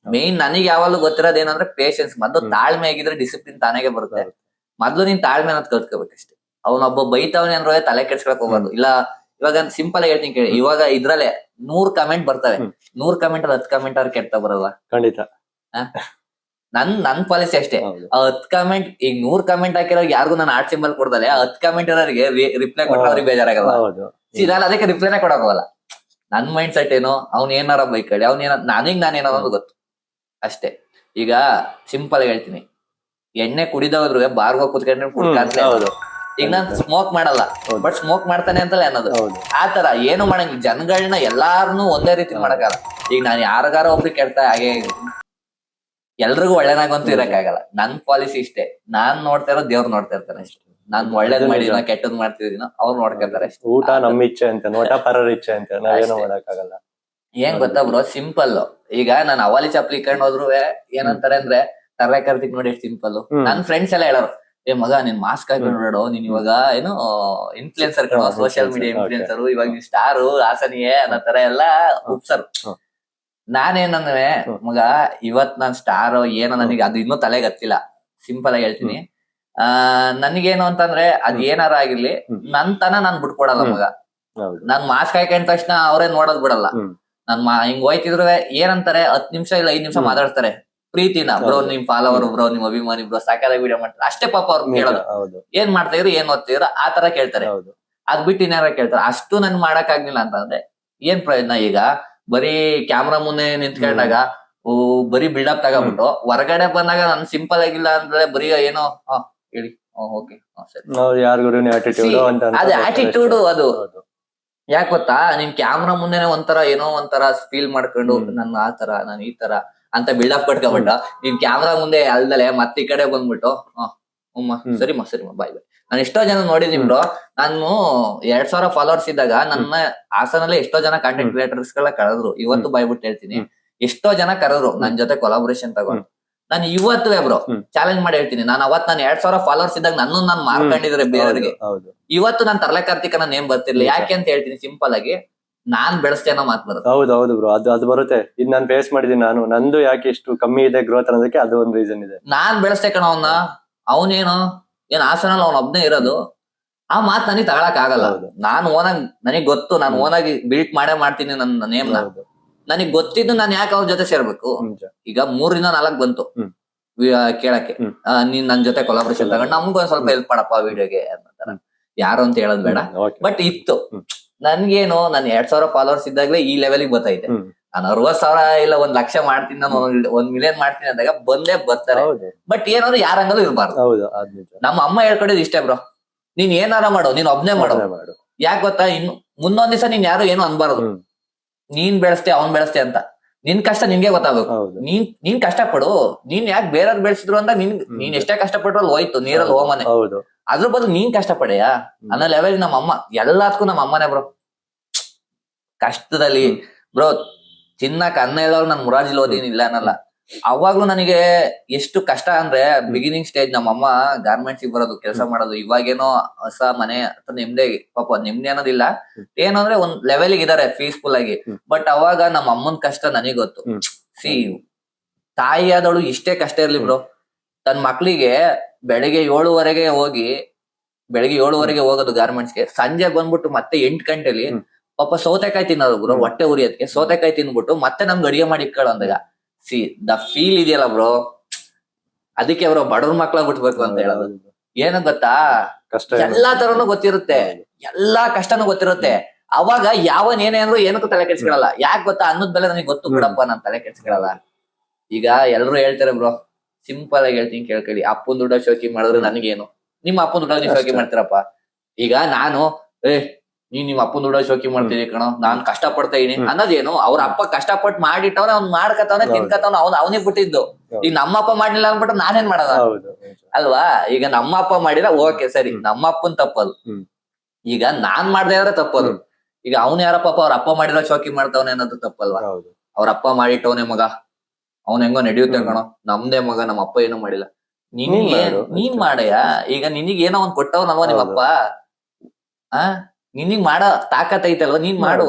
main. ನನಗೆ ಯಾವಾಗ್ಲೂ ಗೊತ್ತಿರೋದು ಏನಂದ್ರೆ ಪೇಶನ್ಸ್. ಮೊದ್ಲು ತಾಳ್ಮೆ ಆಗಿದ್ರೆ ಡಿಸಿಪ್ಲಿನ್ ತಾನಾಗೆ ಬರುತ್ತೆ. ಮೊದ್ಲು ನೀನ್ ತಾಳ್ಮೆ ಅನ್ನೋದು ಕಲ್ತ್ಕೋಬೇಕಷ್ಟೇ. ಅವನೊಬ್ಬ ಬೈತವನೇ ಅಂದ್ರೆ ತಲೆ ಕೆಡ್ಸ್ಕೊಳಕ್ ಹೋಗ್ಬಾರ್ದು. ಇಲ್ಲ ಇವಾಗ ಸಿಂಪಲ್ ಆಗಿ ಹೇಳ್ತೀನಿ ಕೇಳಿ, ಇವಾಗ ಇದ್ರಲ್ಲೇ 100 ಕಮೆಂಟ್ ಬರ್ತವೆ, 100 ಕಮೆಂಟ್ 10 ಕಮೆಂಟ್ ಅವ್ರು ಕೆಟ್ಟ ಬರಲ್ಲ
ಖಂಡಿತ.
ನನ್ ಪಾಲಿಸಿ ಅಷ್ಟೇ. 10 ಕಮೆಂಟ್, ಈಗ 100 ಕಮೆಂಟ್ ಹಾಕಿರೋ ಯಾರಿಗೂ ನಾನು ಆರ್ಟ್ ಸಿಂಬಲ್ ಕೊಡ್ದಲೆ 10 ಕಮೆಂಟ್ ಇರೋರಿಗೆ ರಿಪ್ಲೈ ಕೊಟ್ಟ ಅವ್ರಿಗೆ ಬೇಜಾರಾಗಲ್ಲ. ನಾನು ಅದಕ್ಕೆ ರಿಪ್ಲೈನೇ ಕೊಡೋಕಲ್ಲ. ನನ್ ಮೈಂಡ್ ಸೆಟ್ ಏನೋ, ಅವ್ನ್ ಏನಾರ ಬೈಕಳಿ, ನಾನೇನೋ ಅನ್ನೋದು ಗೊತ್ತು ಅಷ್ಟೇ. ಈಗ ಸಿಂಪಲ್ ಆಗಿ ಹೇಳ್ತೀನಿ, ಎಣ್ಣೆ ಕುಡಿದವ್ರು ಬಾರ್ಗೋ ಕುತ್ಕೊಂಡ್ರೆ ಕುಡ್ಕಾಂತ. ಈಗ ನಾನ್ ಸ್ಮೋಕ್ ಮಾಡಲ್ಲ, ಬಟ್ ಸ್ಮೋಕ್ ಮಾಡ್ತಾನೆ ಅಂತಲೇ ಅನ್ನೋದು. ಆತರ ಏನು ಮಾಡಂಗಿಲ್ಲ. ಜನಗಳನ್ನ ಎಲ್ಲಾರನು ಒಂದೇ ರೀತಿ ಮಾಡಕ್ಕಾಗಲ್ಲ. ಈಗ ನಾನ್ ಯಾರಿಗಾರ ಒಬ್ರಿಗೆ ಕೆಡ್ತಾ ಹಾಗೆ ಎಲ್ರಿಗೂ ಒಳ್ಳೆನಾಗಂತೂ ಇರಕ್ಕಾಗಲ್ಲ. ನನ್ ಪಾಲಿಸಿ ಇಷ್ಟೇ. ನಾನ್ ನೋಡ್ತಾ ಇರೋ ದೇವ್ರು ನೋಡ್ತಾ ಇರ್ತಾನೆ ಅಷ್ಟೇ. ನಾನ್ ಒಳ್ಳೇದ್ ಮಾಡಿದಿನೋ ಕೆಟ್ಟದ್ ಮಾಡ್ತಿದೀನೋ ಅವ್ರು ನೋಡ್ಕೊತಾರೆ ಅಷ್ಟೇ.
ಊಟ ನಮ್ಮ ಇಚ್ಛೆ ಅಂತ, ನೋಟ ಪರರ ಇಚ್ಛೆ ಅಂತ, ನಾವೇನು ಮಾಡಕ್ಕಾಗಲ್ಲ.
ಏನ್ ಗೊತ್ತಾ ಬ್ರೋ, ಸಿಂಪಲ್. ಈಗ ನಾನ್ ಅವಲಿ ಚಪ್ಲಿ ಇಟ್ಕೊಂಡ್ ಹೋದ್ರು ಏನಂತಾರೆ ಅಂದ್ರೆ ತರ್ಲೆ ಕರ್ತಿಕ್ ನೋಡಿ ಎಷ್ಟು ಸಿಂಪಲ್. ನನ್ ಫ್ರೆಂಡ್ಸ್ ಎಲ್ಲ ಹೇಳೋರು, ಏ ಮಗ ನೀನ್ ಮಾಸ್ಕ್ ಹಾಕೊಂಡ್ ನೋಡೋ, ನೀನ್ ಇವಾಗ ಏನು ಇನ್ಫ್ಲುಯೆನ್ಸರ್ ಕಣೋ, ಸೋಷಿಯಲ್ ಮೀಡಿಯಾ ಇನ್ಫ್ಲುಯೆನ್ಸರ್, ಇವಾಗ ನೀನ್ ಸ್ಟಾರು ಹಾಸನಿಯೇ ಅನ್ನೋ ತರ ಎಲ್ಲ ಉಪ್ಸರು. ನಾನೇನಂದ್ರೆ ಮಗ ಇವತ್ ನಾನ್ ಸ್ಟಾರ್ ಏನೋ ನನಗೆ ಅದು ಇನ್ನೂ ತಲೆಗೆ ಹತ್ತಿಲ್ಲ. ಸಿಂಪಲ್ ಆಗಿ ಹೇಳ್ತೀನಿ, ನನ್ಗೇನು ಅಂತಂದ್ರೆ ಅದ್ ಏನಾರ ಆಗಿರ್ಲಿ ನನ್ ತನ ನಾನ್ ಬಿಟ್ಕೊಡಲ್ಲ ಮಗ. ನಾನ್ ಮಾಸ್ಕ್ ಹಾಕೊಂಡ ತಕ್ಷಣ ಅವ್ರೇ ನೋಡೋದ್ ಬಿಡಲ್ಲ. ನಾನ್ ಹಿಂಗ್ ಹೋಯ್ತಿದ್ರು ಏನಂತಾರೆ 10 ನಿಮಿಷ ಇಲ್ಲ 5 ನಿಮಿಷ ಮಾತಾಡ್ತಾರೆ ಪ್ರೀತಿನ. ಬ್ರೋ ನಿಮ್ ಫಾಲೋವರ್ ಬ್ರೋ, ನಿಮ್ ಅಭಿಮಾನಿ ಬ್ರೋ, ಸಾಕಾದ ವಿಡಿಯೋ ಮಾಡ್ತಾರೆ ಅಷ್ಟೇ. ಪಾಪ ಅವ್ರು ಕೇಳೋದು ಏನ್ ಮಾಡ್ತಾ ಇದ್ರು, ಏನ್ ಓದ್ತಿದ್ರು ಆ ತರ ಕೇಳ್ತಾರೆ. ಅದ್ ಬಿಟ್ಟು ಇನ್ಯಾರ ಕೇಳ್ತಾರೆ. ಅಷ್ಟು ನನ್ ಮಾಡಕ್ ಆಗ್ಲಿಲ್ಲ ಅಂತಂದ್ರೆ ಏನ್ ಪ್ರಯೋಜನ? ಈಗ ಬರೀ ಕ್ಯಾಮ್ರಾ ಮುಂದೆ ನಿಂತ್ಕೊಂಡಾಗ ಬರೀ ಬಿಲ್ಡಪ್ ತಗೋಬಿಟ್ಟು ಹೊರಗಡೆ ಬಂದಾಗ ನನ್ ಸಿಂಪಲ್ ಆಗಿಲ್ಲ ಅಂದ್ರೆ ಬರೀ ಏನೋ ಹೇಳಿ ಓಕೆ ಸರಿ, ಅದೇ ಆಟಿಟ್ಯೂಡ್. ಅದು ಯಾಕೆ ಗೊತ್ತಾ, ನೀನ್ ಕ್ಯಾಮ್ರಾ ಮುಂದೆನೆ ಒಂಥರ ಏನೋ ಒಂಥರ ಫೀಲ್ ಮಾಡ್ಕೊಂಡು ನನ್ ಆ ತರ ನಾನು ಈ ತರ ಅಂತ ಬಿಲ್ಡಪ್ ಕಟ್ಕೊಬಿಟ್ಟ ನೀನ್ ಕ್ಯಾಮ್ರಾ ಮುಂದೆ ಅಲ್ದಲೆ ಮತ್ತೆ ಈ ಕಡೆ ಬಂದ್ಬಿಟ್ಟು ಸರಿಮಾ ಬಾಯ್ ಬಾಯ್. ನಾನು ಎಷ್ಟೋ ಜನ ನೋಡಿದೀನಿ ಬ್ರೋ. ನಾನು 2000 ಫಾಲೋವರ್ಸ್ ಇದ್ದಾಗ ನನ್ನ ಹಾಸನಲ್ಲಿ ಎಷ್ಟೋ ಜನ ಕಾಂಟೆಂಟ್ ಕ್ರಿಯೇಟರ್ಸ್ ಗಳ ಕರೆದ್ರು. ಇವತ್ತು ಬಾಯ್ಬಿಟ್ಟು ಹೇಳ್ತೀನಿ, ಎಷ್ಟೋ ಜನ ಕರೆದ್ರು ನನ್ ಜೊತೆ ಕೊಲಾಬ್ರೇಷನ್ ತಗೊಂಡು. ನಾನು ಇವತ್ತು ಬ್ರೋ ಚಾಲೆಂಜ್ ಮಾಡಿ ಹೇಳ್ತೀನಿ, ನಾನು ಅವತ್ ನಾನು 2000 ಫಾಲೋವರ್ಸ್ ಇದ್ದಾಗ ನಾನು ಮಾರ್ಕೊಂಡಿದ್ರೆ ಬೇರೆಯವ್ರಿಗೆ, ಇವತ್ತು ನಾನು ತರ್ಲೆ ಕಾರ್ತಿಕನ ನೇಮ್ ಬರ್ತಿರ್ಲಿ. ಯಾಕೆ ಅಂತ ಹೇಳ್ತೀನಿ ಸಿಂಪಲ್ ಆಗಿ, ನಾನ್ ಬೆಳೆಸ್ತೇನೋ ಮಾತು ಬರುತ್ತೆ.
ಹೌದು ಬ್ರೋ, ಅದು ಬರುತ್ತೆ. ಇದು ನಾನು ಫೇಸ್ ಮಾಡಿದೀನಿ. ನಂದು ಯಾಕೆ ಇಷ್ಟು ಕಮ್ಮಿ ಇದೆ ಗ್ರೋತ್ ಅನ್ನೋದಕ್ಕೆ ಅದು ಒಂದು ರೀಸನ್ ಇದೆ.
ನಾನ್ ಬೆಳೆಸ್ತೇ ಕಣ ಅವನೇನು ಏನ್ ಹಾಸನಲ್ಲಿ ಅವ್ನ ಒಬ್ನೇ ಇರೋದು. ಆ ಮಾತ್ ನನಗೆ ತಗೊಳಕ್ ಆಗಲ್ಲ.
ಹೌದು.
ನಾನು ಓನಾಗಿ ನನಗ್ ಗೊತ್ತು, ನಾನು ಓನಾಗಿ ಬಿಲ್ಟ್ ಮಾಡೇ ಮಾಡ್ತೀನಿ ನನ್ನ ನೇಮ್ನ.
ಹೌದು.
ನನಗ್ ಗೊತ್ತಿದ್ದು ನಾನು ಯಾಕೆ ಅವ್ರ ಜೊತೆ ಸೇರ್ಬೇಕು.
ನಿಜ.
ಈಗ 3-4 ಬಂತು ಕೇಳಕ್ಕೆ, ನೀನ್ ನನ್ ಜೊತೆ ಕೊಲಾಬ್ರೇಷನ್ ತಗೊಂಡು ನಮ್ಗೂ ಒಂದ್ ಸ್ವಲ್ಪ ಹೆಲ್ಪ್ ಮಾಡಪ್ಪ ವಿಡಿಯೋಗೆ ಅನ್ನೋ ಯಾರು ಅಂತ ಹೇಳೋದ್ ಬೇಡ. ಬಟ್ ಇತ್ತು ನನ್ಗೇನು, ನನ್ 2,000 ಫಾಲೋವರ್ಸ್ ಇದ್ದಾಗಲೇ ಈ ಲೆವೆಲ್ಗೆ ಬತ್ತೈತೆ. ನಾನು 60,000 ಇಲ್ಲ 1,00,000 ಮಾಡ್ತೀನಿ, ನಾನು 1 ಮಿಲಿಯನ್ ಮಾಡ್ತೀನಿ ಅಂದಾಗ ಬಂದೇ ಬರ್ತಾರೆ. ಬಟ್ ಏನಾದ್ರು ಯಾರಂಗಲೂ ಇರ್ಬಾರ್ದು. ನಮ್ಮ ಅಮ್ಮ ಹೇಳ್ಕೊಡಿದ್ ಇಷ್ಟೇ ಬ್ರೋ, ನೀನ್ ಏನಾರ ಮಾಡು, ನೀನ್ ಒಬ್ನೇ ಮಾಡು. ಯಾಕೆ ಗೊತ್ತಾ, ಇನ್ನು ಮುಂದೊಂದ್ ದಿವಸ ನೀನ್ ಯಾರು ಏನು ಅನ್ಬಾರ್ದು. ನೀನ್ ಬೆಳೆಸ್ತೆ ಅವ್ನ್ ಬೆಳೆಸ್ತೆ ಅಂತ, ನಿನ್ ಕಷ್ಟ ನಿನ್ಗೆ ಗೊತ್ತಾಗ್ಬೇಕು. ನೀನ್ ಕಷ್ಟಪಡು. ನೀನ್ ಯಾಕೆ ಬೇರೆಯವ್ರು ಬೆಳೆಸಿದ್ರು ಅಂತ ನೀನ್ ಎಷ್ಟೇ ಕಷ್ಟಪಟ್ರು ಅಲ್ಲಿ ಹೋಯ್ತು, ನೀರಲ್ಲಿ ಹೋಮನೆ. ಅದ್ರ ಬದಲು ನೀನ್ ಕಷ್ಟಪಡೆಯಾ ಅನ್ನೋ ಲೆವೆಲ್ ನಮ್ಮ ಅಮ್ಮ. ಎಲ್ಲದಕ್ಕೂ ನಮ್ಮ ಅಮ್ಮನೇ ಬ್ರೋ. ಕಷ್ಟದಲ್ಲಿ ಬ್ರೋ ತಿನ್ನಕ್ ಅನ್ನ ಹೇಳೋರು ನಾನು ಮುರಾರ್ಜಿಲ್ ಓದಿನಿ ಇಲ್ಲ ಅನ್ನಲ್ಲ. ಅವಾಗ್ಲೂ ನನಗೆ ಎಷ್ಟು ಕಷ್ಟ ಅಂದ್ರೆ, ಬಿಗಿನಿಂಗ್ ಸ್ಟೇಜ್ ನಮ್ಮಮ್ಮ ಗಾರ್ಮೆಂಟ್ಸ್ ಬರೋದು, ಕೆಲಸ ಮಾಡೋದು. ಇವಾಗೇನೋ ಹೊಸ ಮನೆ ನೆಮ್ಮದಿ, ಪಾಪ ನೆಮ್ಮದಿ ಅನ್ನೋದಿಲ್ಲ, ಏನಂದ್ರೆ ಒಂದ್ ಲೆವೆಲ್ಗೆ ಇದಾರೆ ಪೀಸ್ಫುಲ್ ಆಗಿ. ಬಟ್ ಅವಾಗ ನಮ್ಮ ಅಮ್ಮನ್ ಕಷ್ಟ ನನಗ್ ಗೊತ್ತು. ಸಿ ತಾಯಿ ಆದವಳು ಇಷ್ಟೇ ಕಷ್ಟ ಇರ್ಲಿ ಬ್ರೋ, ತನ್ನ ಮಕ್ಳಿಗೆ ಬೆಳಿಗ್ಗೆ 7:00 ಹೋಗಿ, ಬೆಳಿಗ್ಗೆ 7:00 ಹೋಗೋದು ಗಾರ್ಮೆಂಟ್ಸ್ಗೆ, ಸಂಜೆ ಬಂದ್ಬಿಟ್ಟು ಮತ್ತೆ 8 ಗಂಟೆಲಿ ಪಾಪ ಸೌತೆಕಾಯಿ ತಿನ್ನೋದು ಬ್ರೋ, ಹೊಟ್ಟೆ ಉರಿಯೋದಕ್ಕೆ ಸೌತೆಕಾಯಿ ತಿನ್ಬಿಟ್ಟು ಮತ್ತೆ ನಮ್ಗೆ ಅಡಿಗೆ ಮಾಡಿ ಇಟ್ಕೊಳ್ಳೋ ಅಂದಾಗ ಸಿ ದ ಫೀಲ್ ಇದೆಯಲ್ಲ ಬ್ರೋ. ಅದಕ್ಕೆ ಬ್ರೋ ಬಡವ್ರ ಮಕ್ಳ ಬಿಟ್ಬೇಕು ಅಂತ ಹೇಳೋದು. ಏನು ಗೊತ್ತಾ, ಎಲ್ಲಾ ತರನು ಗೊತ್ತಿರುತ್ತೆ, ಎಲ್ಲಾ ಕಷ್ಟನೂ ಗೊತ್ತಿರುತ್ತೆ. ಅವಾಗ ಯಾವನ್ ಏನೇ ಅಂದ್ರು ಏನಕ್ಕೂ ತಲೆ ಕೆಡ್ಸ್ಕೊಳಲ್ಲ. ಯಾಕೆ ಗೊತ್ತಾ, ಅನ್ನದ ಬೆಲೆ ನನಗೆ ಗೊತ್ತು ಬಿಡಪ್ಪ, ನಾನ್ ತಲೆ ಕೆಡ್ಸ್ಕೊಳಲ್ಲ. ಈಗ ಎಲ್ರು ಹೇಳ್ತಾರೆ ಬ್ರೋ, ಸಿಂಪಲ್ ಆಗಿ ಹೇಳ್ತೀನಿ ಕೇಳ್ಕೊಳ್ಳಿ, ಅಪ್ಪನ್ ದುಡ್ಡ ಶೋಕಿ ಮಾಡಿದ್ರೆ ನನಗೇನು, ನಿಮ್ಮ ಅಪ್ಪನ್ ದುಡ್ಡ ನೀವು ಶೋಕಿ ಮಾಡ್ತೀರಪ್ಪ. ಈಗ ನಾನು ನೀನ್ ನಿಮ್ ಅಪ್ಪನ್ ದುಡ್ಡ ಶೋಕಿ ಮಾಡ್ತೀನಿ ಕಣೋ, ನಾನ್ ಕಷ್ಟ ಪಡ್ತಾ ಇದೀನಿ ಅನ್ನೋದೇನು, ಅವ್ರ ಅಪ್ಪ ಕಷ್ಟಪಟ್ಟು ಮಾಡಿಟ್ಟವ್ರೆ, ಅವ್ನ್ ಮಾಡ್ಕತವನೆ ತಿನ್ಕತವನ, ಅವನಿಗೆ ಬಿಟ್ಟಿದ್ದು. ಈಗ ನಮ್ಮಪ್ಪ ಮಾಡ್ಲಿಲ್ಲ ಅನ್ಬಿಟ್ಟು ನಾನೇನ್ ಮಾಡೋದ ಅಲ್ವಾ. ಈಗ ನಮ್ಮ ಅಪ್ಪ ಮಾಡಿದ್ರೆ ಓಕೆ ಸರಿ, ನಮ್ಮ ಅಪ್ಪನ್ ತಪ್ಪದು. ಈಗ ನಾನ್ ಮಾಡ್ದೆ ಅಂದ್ರೆ ತಪ್ಪದು. ಈಗ ಅವ್ನ ಯಾರಪ್ಪ ಅವ್ರ ಅಪ್ಪ ಮಾಡಿರೋ ಶೋಕಿ ಮಾಡ್ತಾವನೆ ಅನ್ನೋದು ತಪ್ಪಲ್ವಾ. ಅವ್ರ ಅಪ್ಪ ಮಾಡಿಟ್ಟವನೇ ಮಗ, ಅವ್ನ್ ಹೆಂಗೋ ನಡೆಯುತ್ತೆ ಕಣೋ, ನಮ್ದೇ ಮಗ, ನಮ್ಮ ಅಪ್ಪ ಏನೋ ಮಾಡಿಲ್ಲ. ನೀನ್ ಮಾಡಯ್ಯ. ಈಗ ನಿನಗ್ ಏನೋ ಒಂದ್ ಕೊಟ್ಟವನಲ್ವಾ ನಿಮ್ಮಪ್ಪ, ನಿನಗ್ ಮಾಡೋ ತಾಕತ್ ಐತಲ್ವ, ನೀನ್ ಮಾಡು.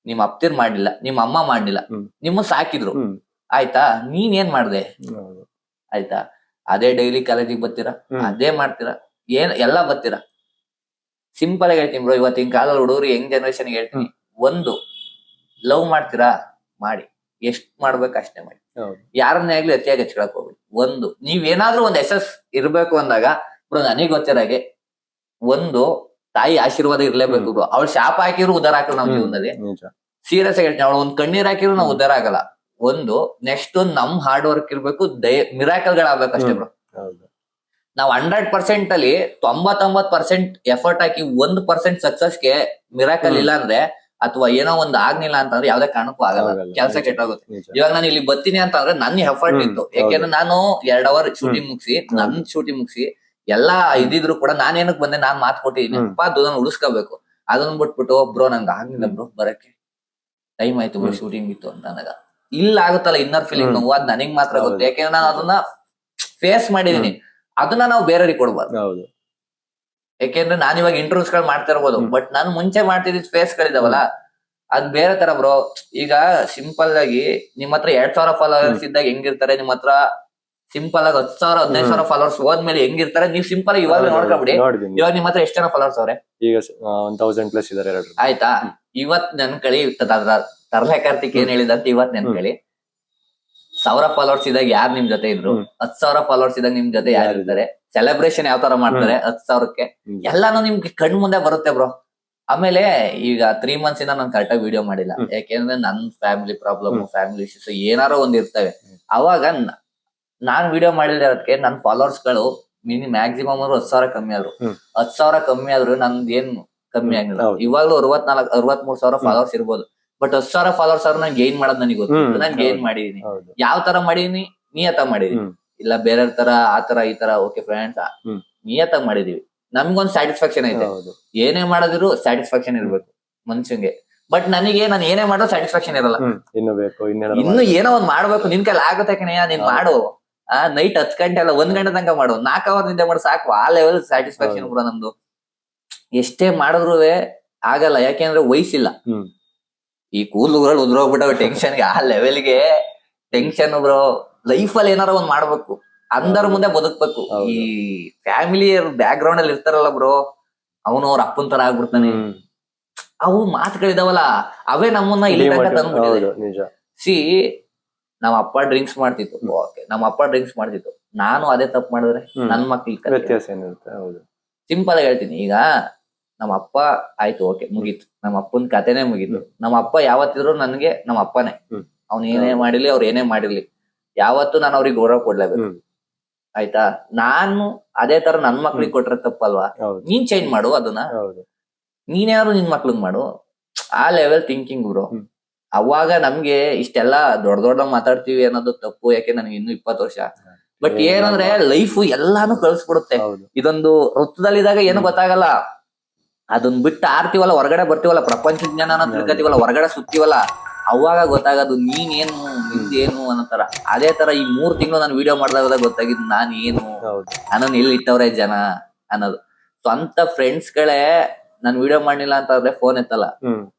ನಿಮ್ ಅಪ್ತಿರ್ ಮಾಡ್ಲಿಲ್ಲ, ನಿಮ್ ಅಮ್ಮ ಮಾಡ್ಲಿಲ್ಲ, ನಿಮ್ಮ ಸಾಕಿದ್ರು ಆಯ್ತಾ, ನೀನ್ ಏನ್ ಮಾಡ್ದೆ ಆಯ್ತಾ. ಅದೇ ಡೈಲಿ ಕಾಲೇಜಿಗೆ ಬರ್ತೀರಾ, ಅದೇ ಮಾಡ್ತೀರಾ, ಎಲ್ಲಾ ಬರ್ತೀರಾ. ಸಿಂಪಲ್ ಆಗಿ ಹೇಳ್ತೀನಿ ಬ್ರೋ, ಇವತ್ತಿನ ಕಾಲದಲ್ಲಿ ಹುಡುಗರು ಯಂಗ್ ಜನರೇಷನ್ ಹೇಳ್ತೀನಿ, ಒಂದು ಲವ್ ಮಾಡ್ತೀರಾ ಮಾಡಿ, ಎಷ್ಟ್ ಮಾಡ್ಬೇಕು ಅಷ್ಟೇ ಮಾಡಿ. ಯಾರನ್ನೇ ಆಗ್ಲಿ ಅತಿಯಾಗಿ ಹಚ್ಕೊಳಕ್ ಹೋಗ್ಬೇಡಿ. ಒಂದು ನೀವೇನಾದ್ರೂ ಒಂದ್ ಯಶಸ್ ಇರ್ಬೇಕು ಅಂದಾಗ ಬ್ರೋ, ನನಗ್ ಗೊತ್ತಿರಾಗೆ ಒಂದು ತಾಯಿ ಆಶೀರ್ವಾದ ಇರ್ಲೇಬೇಕು ಬ್ರೋ. ಅವಳು ಶಾಪ ಹಾಕಿದ್ರು ಉದ್ದಾರ ಹಾಕಲ್ಲ ನಮ್ ಜೀವನದಲ್ಲಿ. ಸೀರಿಯಸ್ ಆಗಿ ಹೇಳ್ತೀನಿ, ಅವಳು ಒಂದ್ ಕಣ್ಣೀರ್ ಹಾಕಿದ್ರು ನಾವು ಉದ್ದಾರ ಆಗಲ್ಲ. ಒಂದು ನೆಕ್ಸ್ಟ್ ನಮ್ ಹಾರ್ಡ್ ವರ್ಕ್ ಇರ್ಬೇಕು, ಮಿರಾಕಲ್ ಗಳಾಗ್ಬೇಕು ಅಷ್ಟೇ ಬ್ರೋ. ನಾವ್ 100% ಅಲ್ಲಿ 99% ಎಫರ್ಟ್ ಹಾಕಿ 1% ಸಕ್ಸಸ್ಗೆ ಮಿರಾಕಲ್ ಇಲ್ಲ ಅಂದ್ರೆ, ಅಥವಾ ಏನೋ ಒಂದ್ ಆಗ್ನಿಲ್ಲ ಅಂತಂದ್ರೆ ಯಾವ್ದೇ ಕಾರಣಕ್ಕೂ ಆಗಲ್ಲ, ಕೆಲ್ಸ ಕೆಟ್ಟೋಗುತ್ತೆ. ಇವಾಗ ನಾನು ಇಲ್ಲಿ ಬರ್ತೀನಿ ಅಂತಂದ್ರೆ ನನ್ನ ಎಫರ್ಟ್ ಇತ್ತು. ಯಾಕೆಂದ್ರೆ ನಾನು 2 ಅವರ್ ಶೂಟಿಂಗ್ ಮುಗಿಸಿ, ನನ್ ಶೂಟಿಂಗ್ ಮುಗಿಸಿ ಎಲ್ಲಾ ಇದಿದ್ರು ಕೂಡ ನಾನ್ ಏನಕ್ ಬಂದೆ, ನಾನ್ ಮಾತ್ ಕೊಟ್ಟಿದ್ದೀನಿ ಅಪ್ಪ, ಅದನ್ನ ಉಳಿಸ್ಕೋಬೇಕು. ಅದನ್ನ ಬಿಟ್ಬಿಟ್ಟು ಬ್ರೋ ನಂಗೆ ಆಗ್ಲಿಲ್ಲ ಬ್ರೋ ಬರಕ್ಕೆ, ಟೈಮ್ ಆಯ್ತು ಬ್ರೋ ಶೂಟಿಂಗ್ ಇತ್ತು ಅಂತ ನನಗ ಇಲ್ಲ ಆಗುತ್ತಲ್ಲ ಇನ್ನರ್ ಫೀಲಿಂಗ್ ನೋವು, ಅದ್ ನನಗ್ ಮಾತ್ರ ಗೊತ್ತು. ಯಾಕೆಂದ್ರೆ ನಾನು ಅದನ್ನ ಫೇಸ್ ಮಾಡಿದೀನಿ. ಅದನ್ನ ನಾವು ಬೇರೆಯವ್ರಿಗೆ ಕೊಡ್ಬಾರ್ದು. ಯಾಕೆಂದ್ರೆ ನಾನ್ ಇವಾಗ ಇಂಟರ್ವ್ಯೂಸ್ ಗಳು ಮಾಡ್ತಾ ಇರ್ಬೋದು, ಬಟ್ ನಾನು ಮುಂಚೆ ಮಾಡ್ತಿದ್ದ ಫೇಸ್ ಗಳಿದಾವಲ್ಲ ಅದ್ ಬೇರೆ ತರ ಬ್ರೋ. ಈಗ ಸಿಂಪಲ್ ಆಗಿ ನಿಮ್ ಹತ್ರ 2,000 ಫಾಲೋವರ್ಸ್ ಇದ್ದಾಗ ಹೆಂಗಿರ್ತಾರೆ, ನಿಮ್ ಹತ್ರ ಸಿಂಪಲ್ ಆಗಿ 10,000 15,000 ಫಾಲೋವರ್ಸ್ ಹೋದ್ಮೇಲೆ ಹೆಂಗಿರ್ತಾರೆ ನೀವು ಸಿಂಪಲ್ ಆಗಿ ಇವಾಗ ನೋಡ್ಕೊಬಿಡಿ. ಇವಾಗ ನಿಮ್ ಹತ್ರ ಎಷ್ಟು ಜನ ಫಾಲೋವರ್ಸ್ ಅವ್ರೆ?
ಈಗ 1,000+ ಇದಾರೆ.
ಆಯ್ತಾ, ಇವತ್ ನೆನ್ಕಳಿ ತರ್ಲೆ ಕಾರ್ತಿಕ್ ಏನ್ ಹೇಳಿದಂತ ಇವತ್ ನೆನ್ಕಳಿ. 1,000 ಫಾಲೋವರ್ಸ್ ಇದ್ದಾಗ ಯಾರು ನಿಮ್ ಜೊತೆ ಇದ್ರು, 10,000 ಫಾಲೋವರ್ಸ್ ಇದ್ದಾಗ ನಿಮ್ ಜೊತೆ ಯಾರು ಇರ್ತಾರೆ, ಸೆಲೆಬ್ರೇಷನ್ ಯಾವ ತರ ಮಾಡ್ತಾರೆ 10,000ಕ್ಕೆ, ಎಲ್ಲಾನು ನಿಮ್ಗೆ ಕಣ್ ಮುಂದೆ ಬರುತ್ತೆ ಬ್ರೋ. ಆಮೇಲೆ ಈಗ 3 months ಇಂದ ನಾನು ಕರೆಕ್ಟಾಗಿ ವಿಡಿಯೋ ಮಾಡಿಲ್ಲ. ಯಾಕೆಂದ್ರೆ ನನ್ ಫ್ಯಾಮಿಲಿ ಪ್ರಾಬ್ಲಮ್, ಫ್ಯಾಮಿಲಿ ಇಶ್ಯೂಸ್ ಏನಾರೋ ಒಂದ್ ಇರ್ತವೆ. ಅವಾಗ ನಾನ್ ವಿಡಿಯೋ ಮಾಡಿರೋದಕ್ಕೆ ನನ್ ಫಾಲೋವರ್ಸ್ ಗಳು ಮ್ಯಾಕ್ಸಿಮಮ್ 10,000 ಕಮ್ಮಿ ಆದ್ರು, 10,000 ಕಮ್ಮಿ ಆದ್ರು ನಂದ್ ಏನ್ ಕಮ್ಮಿ ಆಗಿಲ್ಲ. ಇವಾಗ್ಲೂ 63,000 ಫಾಲೋವರ್ಸ್ ಇರ್ಬೋದು. ಬಟ್ 10,000 ಫಾಲೋವರ್ಸ್ ಅವ್ರು ನಾನು ಗೇನ್ ಮಾಡೋದ್ ನನಗೆ ಗೊತ್ತು. ನಾನು ಗೇನ್ ಮಾಡಿದೀನಿ. ಯಾವ ತರ ಮಾಡಿದೀನಿ, ನಿಯತ ಮಾಡಿದೀನಿ. ಇಲ್ಲ ಬೇರೆ ತರ ಆತರ ಈ ತರ ಓಕೆ ಫ್ರೆಂಡ್ಸ್, ನಿಯತ ಮಾಡಿದೀವಿ. ನಮ್ಗೊಂದ್ ಸ್ಯಾಟಿಸ್ಫ್ಯಾಕ್ಷನ್ ಐತೆ. ಏನೇ ಮಾಡಿದ್ರು ಸ್ಯಾಟಿಸ್ಫ್ಯಾಕ್ಷನ್ ಇರ್ಬೇಕು ಮನುಷ್ಯಂಗೆ. ಬಟ್ ನನಗೆ ನಾನು ಏನೇ ಮಾಡೋ ಸ್ಯಾಟಿಸ್ಫ್ಯಾಕ್ಷನ್ ಇರಲ್ಲ. ಇನ್ನು ಏನೋ ಒಂದ್ ಮಾಡ್ಬೇಕು, ನಿನ್ ಕೈಲಿ ಆಗುತ್ತೆ ಕಣಯ್ಯ, ನೀನ್ ಮಾಡು. ನೈಟ್ 10 ಗಂಟೆ ಅಲ್ಲ 1 ಗಂಟೆ ತನಕ ಮಾಡು, 4 ಅವರ್ ನಿದ್ದೆ ಮಾಡು ಸಾಕು. ಆ ಲೆವೆಲ್ ಸ್ಯಾಟಿಸ್ಫ್ಯಾಕ್ಷನ್ ಬ್ರೋ ನಮ್ದು. ಎಷ್ಟೇ ಮಾಡಿದ್ರು ಆಗಲ್ಲ, ಯಾಕೆಂದ್ರೆ ವಯಸ್ಸಿಲ್ಲ. ಈ ಕೂದಲುಗಳು ಉದ್ರೋಗ್ಬಿಟ್ಟವೆ ಟೆನ್ಷನ್ಗೆ, ಆ ಲೆವೆಲ್ಗೆ ಟೆನ್ಷನ್ ಬ್ರೋ. ಲೈಫ್ ಅಲ್ಲಿ ಏನಾರ ಒಂದ್ ಮಾಡ್ಬೇಕು, ಅಂದರ ಮುಂದೆ ಬದುಕ್ಬೇಕು. ಈ ಫ್ಯಾಮಿಲಿ ಬ್ಯಾಕ್ ಗ್ರೌಂಡ್ ಅಲ್ಲಿ ಇರ್ತಾರಲ್ಲ ಬ್ರೋ, ಅವನು ಅವ್ರ ಅಪ್ಪನ್ ತರ ಆಗ್ಬಿಡ್ತಾನೆ. ಅವು ಮಾತುಗಳಿದಾವಲ್ಲ ಅವೇ ನಮ್ಮನ್ನ ಇಲ್ಲಿ ತನಕ ತಂದ್ಬಿಟ್ಟಿದೆ.
ನಿಜ.
ಸಿ ನಮ್ಮ ಅಪ್ಪ ಡ್ರಿಂಕ್ಸ್ ಮಾಡ್ತಿತ್ತು, ಓಕೆ, ನಮ್ಮ ಅಪ್ಪ ಡ್ರಿಂಕ್ಸ್ ಮಾಡ್ತಿತ್ತು, ನಾನು ಅದೇ ತಪ್ಪು ಮಾಡಿದ್ರೆ ನನ್ ಮಕ್ಳಿಗೆ
ವ್ಯತ್ಯಾಸ ಏನಿರುತ್ತೆ? ಹೌದು.
ಸಿಂಪಲ್ ಆಗಿ ಹೇಳ್ತೀನಿ, ಈಗ ನಮ್ಮ ಅಪ್ಪ ಆಯ್ತು, ಓಕೆ, ಮುಗೀತು, ನಮ್ಮ ಅಪ್ಪನ ಕತೆನೆ ಮುಗೀತು. ನಮ್ಮ ಅಪ್ಪ ಯಾವತ್ತಿದ್ರು ನನ್ಗೆ ನಮ್ಮ ಅಪ್ಪನೇ. ಅವ್ನ ಏನೇ ಮಾಡಿರ್ಲಿ, ಅವ್ರ ಏನೇ ಮಾಡಿರ್ಲಿ, ಯಾವತ್ತು ನಾನು ಅವ್ರಿಗೆ ಗೌರವ ಕೊಡ್ಲೇಬೇಕು. ಆಯ್ತಾ? ನಾನು ಅದೇ ತರ ನನ್ ಮಕ್ಳಿಗೆ ಕೊಟ್ರೆ ತಪ್ಪಲ್ವಾ? ನೀನ್ ಚೇಂಜ್ ಮಾಡು ಅದನ್ನ, ನೀನ್ಯಾರು ನಿನ್ ಮಕ್ಳಿಗೆ ಮಾಡು. ಆ ಲೆವೆಲ್ ಥಿಂಕಿಂಗ್ ಬ್ರೋ. ಅವಾಗ ನಮ್ಗೆ ಇಷ್ಟೆಲ್ಲಾ ದೊಡ್ಡ ಮಾತಾಡ್ತೀವಿ ಅನ್ನೋದು ತಪ್ಪು, ಯಾಕೆ ನನಗೆ ಇನ್ನು 20 ವರ್ಷ. ಬಟ್ ಏನಂದ್ರೆ ಲೈಫ್ ಎಲ್ಲಾನು ಕಳ್ಸ್ಬಿಡುತ್ತೆ. ಇದೊಂದು ವೃತ್ತದಲ್ಲಿದ್ದಾಗ ಏನು ಗೊತ್ತಾಗಲ್ಲ. ಅದನ್ ಬಿಟ್ಟು ಆರ್ತಿವಲ್ಲ, ಹೊರಗಡೆ ಬರ್ತೀವಲ್ಲ, ಪ್ರಪಂಚ ಜ್ಞಾನ ತಿಳ್ಕತೀವಲ್ಲ, ಹೊರಗಡೆ ಸುತ್ತೀವಲ್ಲ, ಅವಾಗ ಗೊತ್ತಾಗೋದು ನೀನೇನು ನಿಂದೇನು ಅನ್ನೋ ತರ. ಅದೇ ತರ ಈ 3 ತಿಂಗಳು ನಾನು ವಿಡಿಯೋ ಮಾಡಿದಾಗ ಗೊತ್ತಾಗಿದ್ದು ನಾನ್ ಏನು, ನನ್ನನ್ನು ಎಲ್ಲಿ ಇಟ್ಟವ್ರೆ ಜನ ಅನ್ನೋದು. ಸ್ವಂತ ಫ್ರೆಂಡ್ಸ್ ಗಳೇ ನಾನ್ ವಿಡಿಯೋ ಮಾಡ್ಲಿಲ್ಲ ಅಂತ ಆದ್ರೆ ಫೋನ್ ಎತ್ತಲ್ಲ.